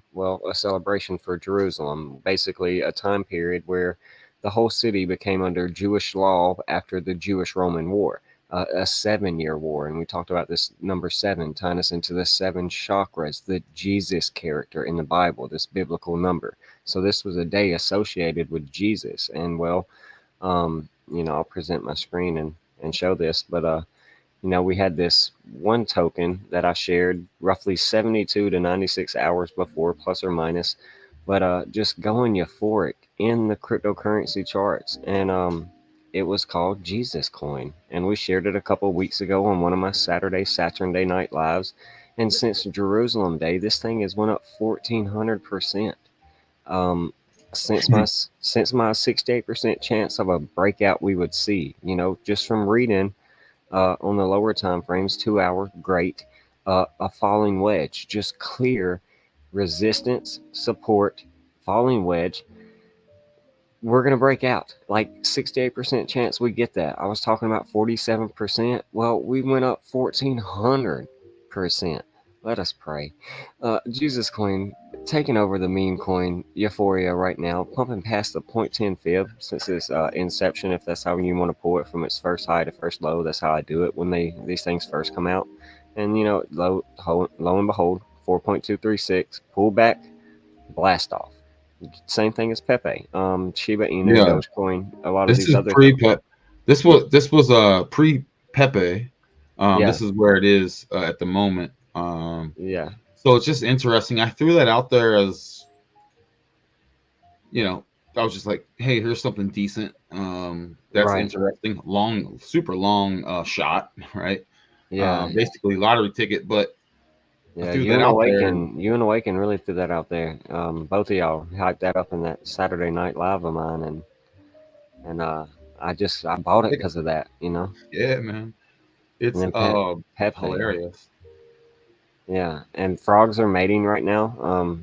celebration for Jerusalem. Basically, a time period where the whole city became under Jewish law after the Jewish-Roman War, a 7-year war. And we talked about this number 7, tying us into the 7 chakras, the Jesus character in the Bible, this biblical number. So this was a day associated with Jesus. And well, I'll present my screen and show this, but we had this one token that I shared roughly 72 to 96 hours before, plus or minus, but just going euphoric in the cryptocurrency charts. And it was called Jesus Coin. And we shared it a couple of weeks ago on one of my Saturn-day night lives. And since Jerusalem Day, this thing has went up 1,400%. Since my 68% chance of a breakout we would see, just from reading on the lower time frames, 2 hour, great. A falling wedge, just clear resistance, support, falling wedge. We're going to break out. Like 68% chance we get that. I was talking about 47%. Well, we went up 1,400%. Let us pray. Jesus Coin taking over the meme coin euphoria right now, pumping past the 0.10 fib since its inception, if that's how you want to pull it from its first high to first low. That's how I do it when these things first come out. And lo and behold, 4.236, pull back, blast off. Same thing as Pepe, Shiba Inu,
Yeah.
Dogecoin, a lot of
This
these
is
other
pre-Pep. This was pre Pepe.
Yeah.
This is where it is at the moment.
Yeah.
So it's just interesting. I threw that out there as, I was just like, hey, here's something decent. That's
Right.
interesting. Super long shot, right?
Yeah.
Basically lottery ticket, but I
Yeah,
threw
you
that
and
out there.
Awaken really threw that out there. Both of y'all hyped that up in that Saturday night live of mine, and I bought it because of that,
Yeah, man. It's
And then Pepe.
hilarious.
Yeah, and frogs are mating right now.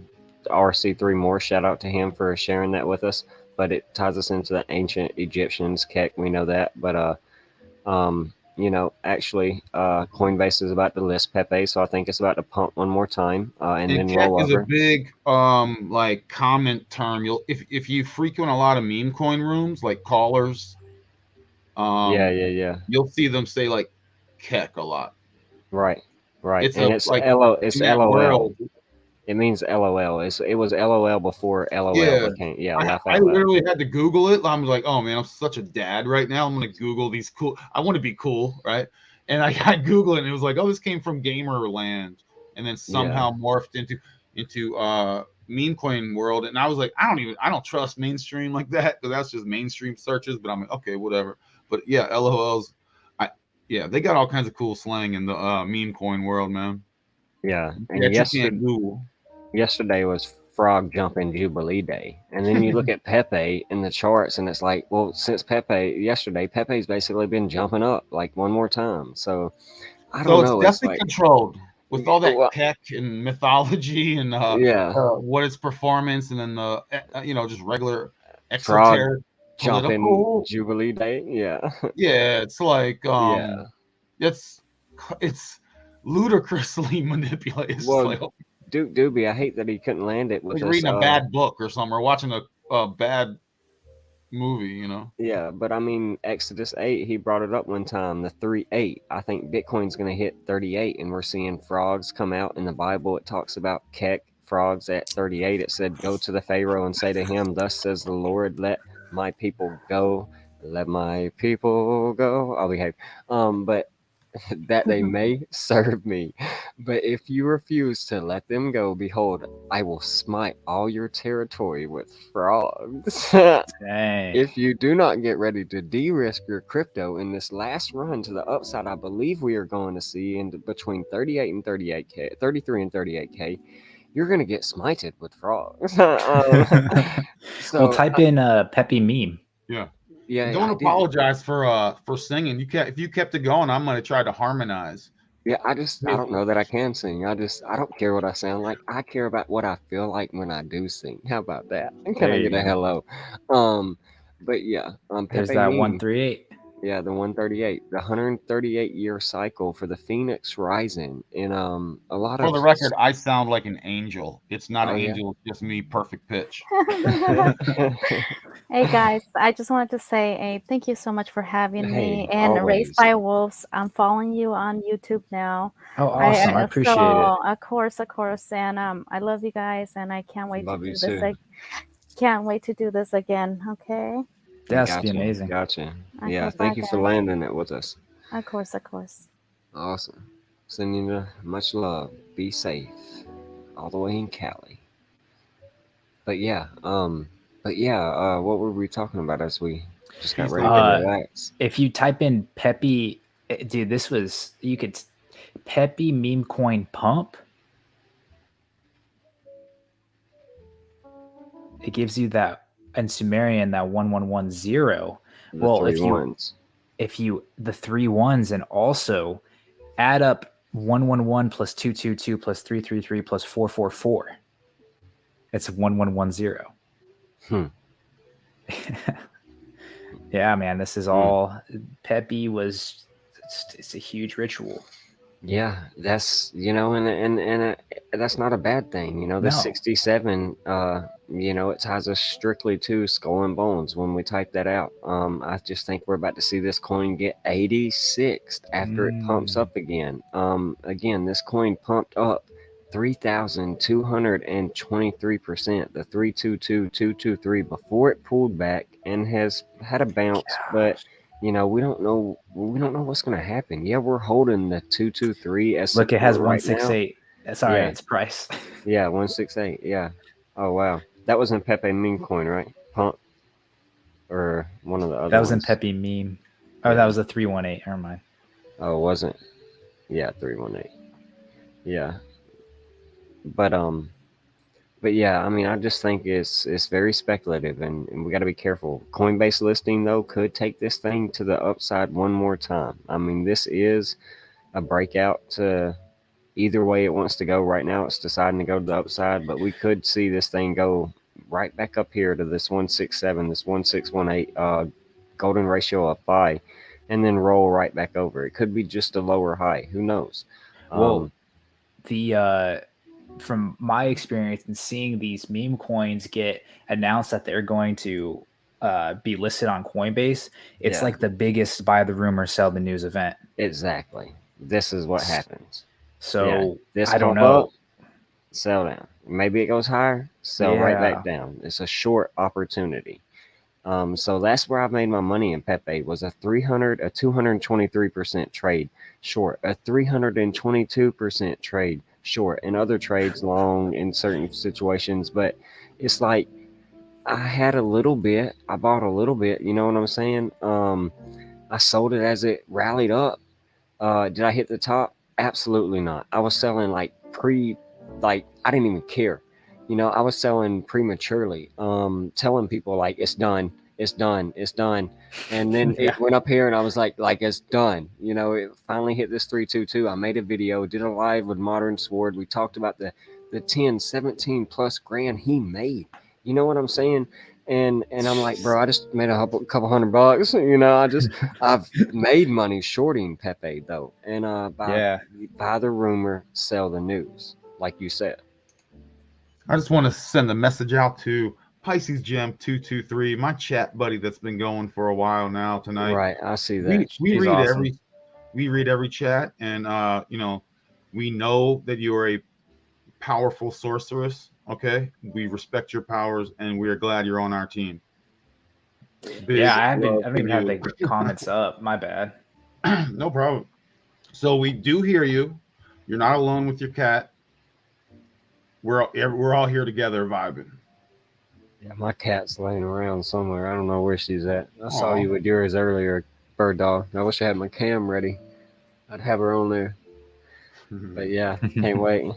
RC3 Moore, shout out to him for sharing that with us. But it ties us into the ancient Egyptians, Keck, we know that. But actually, Coinbase is about to list Pepe, so I think it's about to pump one more time and then
Keck
roll
is
over.
a big like comment term. If you frequent a lot of meme coin rooms, like callers,
Yeah.
you'll see them say like Keck a lot.
Right.
It's
And
a,
it's
like
it's
in that
LOL.
world.
It means LOL. It was LOL before LOL
Yeah.
became laugh
I
out loud.
literally had to Google it. I'm like, oh man, I'm such a dad right now. I'm gonna Google these cool. I want to be cool, right? And I Google it, and it was like, oh, this came from Gamerland, and then somehow morphed into meme coin world. And I was like, I don't trust mainstream like that, because that's just mainstream searches. But I'm like, okay, whatever. But yeah, LOLs. They got all kinds of cool slang in the meme coin world, man.
Yeah. And
You can't Google.
yesterday was Frog Jumping Jubilee Day. And then you look at Pepe in the charts, and it's like, well, since yesterday, Pepe's basically been jumping up like one more time. So I don't know.
It's definitely controlled with all that tech and mythology and what its performance, and then the just regular exoteric
jumping Jubilee Day. Yeah.
Yeah, it's like it's ludicrously manipulated. It's
well,
like,
Duke Doobie, I hate that he couldn't land it with
like reading a bad book or something, or watching a bad movie,
Yeah, but I mean, Exodus 8, he brought it up one time, the 3-8. I think Bitcoin's going to hit 38, and we're seeing frogs come out in the Bible. It talks about Keck frogs at 38. It said, go to the Pharaoh and say to him, thus says the Lord, let my people go. Let my people go. I'll behave. But that they may serve me. But if you refuse to let them go, behold, I will smite all your territory with frogs. If you do not get ready to de-risk your crypto in this last run to the upside, I believe we are going to see in between 38 and 38K, 33 and 38K, you're going to get smited with frogs.
Well, type in Pepe meme.
Yeah. Don't apologize for singing. If you kept it going, I'm gonna try to harmonize.
Yeah, I don't know that I can sing. I don't care what I sound like. I care about what I feel like when I do sing. How about that? Can I get a hello? But yeah,
there's that 138.
Yeah, the 138, the 138-year cycle for the Phoenix Rising, and a lot
For
of
the record, I sound like an angel. It's not
oh
an
yeah.
angel, it's just me, perfect pitch.
Hey guys, I just wanted to say thank you so much for having me.
Hey,
And Raised
always
by Wolves, I'm following you on YouTube now.
Oh, awesome! I appreciate it.
Of course, and I love you guys, and I can't wait to
love you
do this.
too.
Can't wait to do this again. Okay.
That's be
Gotcha,
amazing.
gotcha.
Okay.
Yeah,
Bye,
thank you for
guys.
landing it with us.
Of course. Of course.
Awesome. Sending you much love. Be safe. All the way in Cali. But yeah, what were we talking about as we just got ready to relax?
If you type in Peppy, dude, you could Peppy meme coin pump. It gives you that in Sumerian that 1110. Well, if you the 3 1s and also add up 111 plus 222 plus 333 plus 444. It's 1110. Yeah, man, this is all Peppy was. It's a huge ritual.
Yeah, that's and that's not a bad thing. The 67. It ties us strictly to Skull and Bones when we type that out. I just think we're about to see this coin get 86th after it pumps up again. Again, this coin pumped up 3,223%, the 322,223 before it pulled back and has had a bounce, but we don't know what's going to happen. Yeah, we're holding the 223 as
look, it has
right
168. Sorry, its price.
Yeah, 168. Yeah. Oh wow, that was in Pepe meme coin, right? Pump or one of the other.
That was
ones.
in Pepe meme. Oh, that was a 318. Never mind.
Oh, it wasn't. Yeah, 318. Yeah. But yeah, I mean, I just think it's very speculative, and we got to be careful. Coinbase listing though could take this thing to the upside one more time. I mean, this is a breakout to either way it wants to go. Right now, it's deciding to go to the upside, but we could see this thing go right back up here to this 167, this 1618 golden ratio of phi, and then roll right back over. It could be just a lower high. Who knows?
Well, from my experience in seeing these meme coins get announced that they're going to be listed on Coinbase, it's like the biggest buy the rumor, sell the news event.
Exactly. This is what happens.
So
this
I don't know.
Up, sell down. Maybe it goes higher, sell right back down. It's a short opportunity. So that's where I made my money in Pepe. Was a 223% trade short, a 322% trade short, and other trades long in certain situations. But it's like I had a little bit, I bought a little bit. You know what I'm saying? I sold it as it rallied up. Did I hit the top? Absolutely not. I was selling I didn't even care. I was selling prematurely, telling people it's done, it's done, it's done. And then it went up here and I was like it's done. It finally hit this 322. I made a video, did a live with Modern Sword. We talked about the 10, 17 plus grand he made. You know what I'm saying? And I'm like, bro, I just made a couple $100. I've made money shorting Pepe though. And buy the rumor, sell the news, like you said.
I just want to send a message out to Pisces Gem 223, my chat buddy that's been going for a while now tonight.
Right, I see that.
We read every chat, and we know that you are a powerful sorceress. Okay, we respect your powers, and we are glad you're on our team.
I don't even have the comments up. My bad.
No problem. So we do hear you. You're not alone with your cat. We're all here together vibing.
Yeah, my cat's laying around somewhere. I don't know where she's at. I saw you with yours earlier, Bird Dog. I wish I had my cam ready. I'd have her on there. But yeah, can't wait.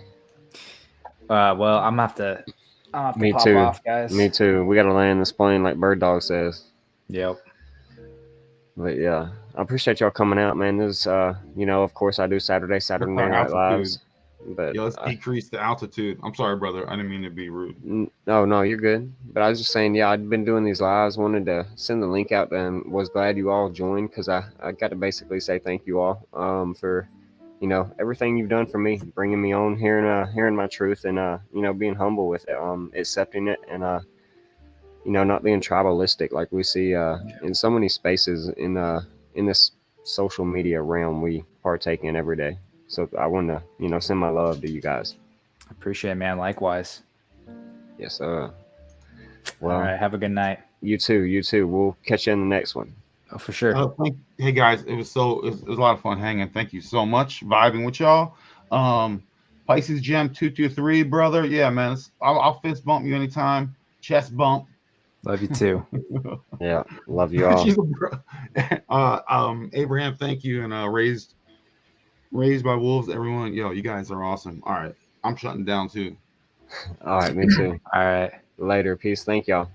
Well, I'm gonna have to pop off, guys.
Me too. We gotta land this plane like Bird Dog says.
Yep.
But yeah, I appreciate y'all coming out, man. This, of course, I do Saturday Night Lives. But
Yo, let's decrease the altitude. I'm sorry, brother. I didn't mean to be rude.
no, you're good. But I was just saying, yeah, I'd been doing these lives, wanted to send the link out, and was glad you all joined because I got to basically say thank you all for, you know, everything you've done for me, bringing me on, hearing my truth, and you know, being humble with it, accepting it, and you know, not being tribalistic like we see in so many spaces in this social media realm we partake in every day. So I want to, you know, send my love to you guys.
Appreciate it, man. Likewise.
Yes, sir. Well,
All right. Have a good night.
You too. You too. We'll catch you in the next one.
Oh, for sure.
Hey guys, it was a lot of fun hanging. Thank you so much, vibing with y'all. Pisces Gem 223, brother. Yeah, man. I'll fist bump you anytime. Chest bump.
Love you too.
Yeah, love you all.
Abraham, thank you, and raised by wolves. Everyone, yo, you guys are awesome. All right, I'm shutting down too.
All right, me too.
All right.
Later. Peace. Thank y'all.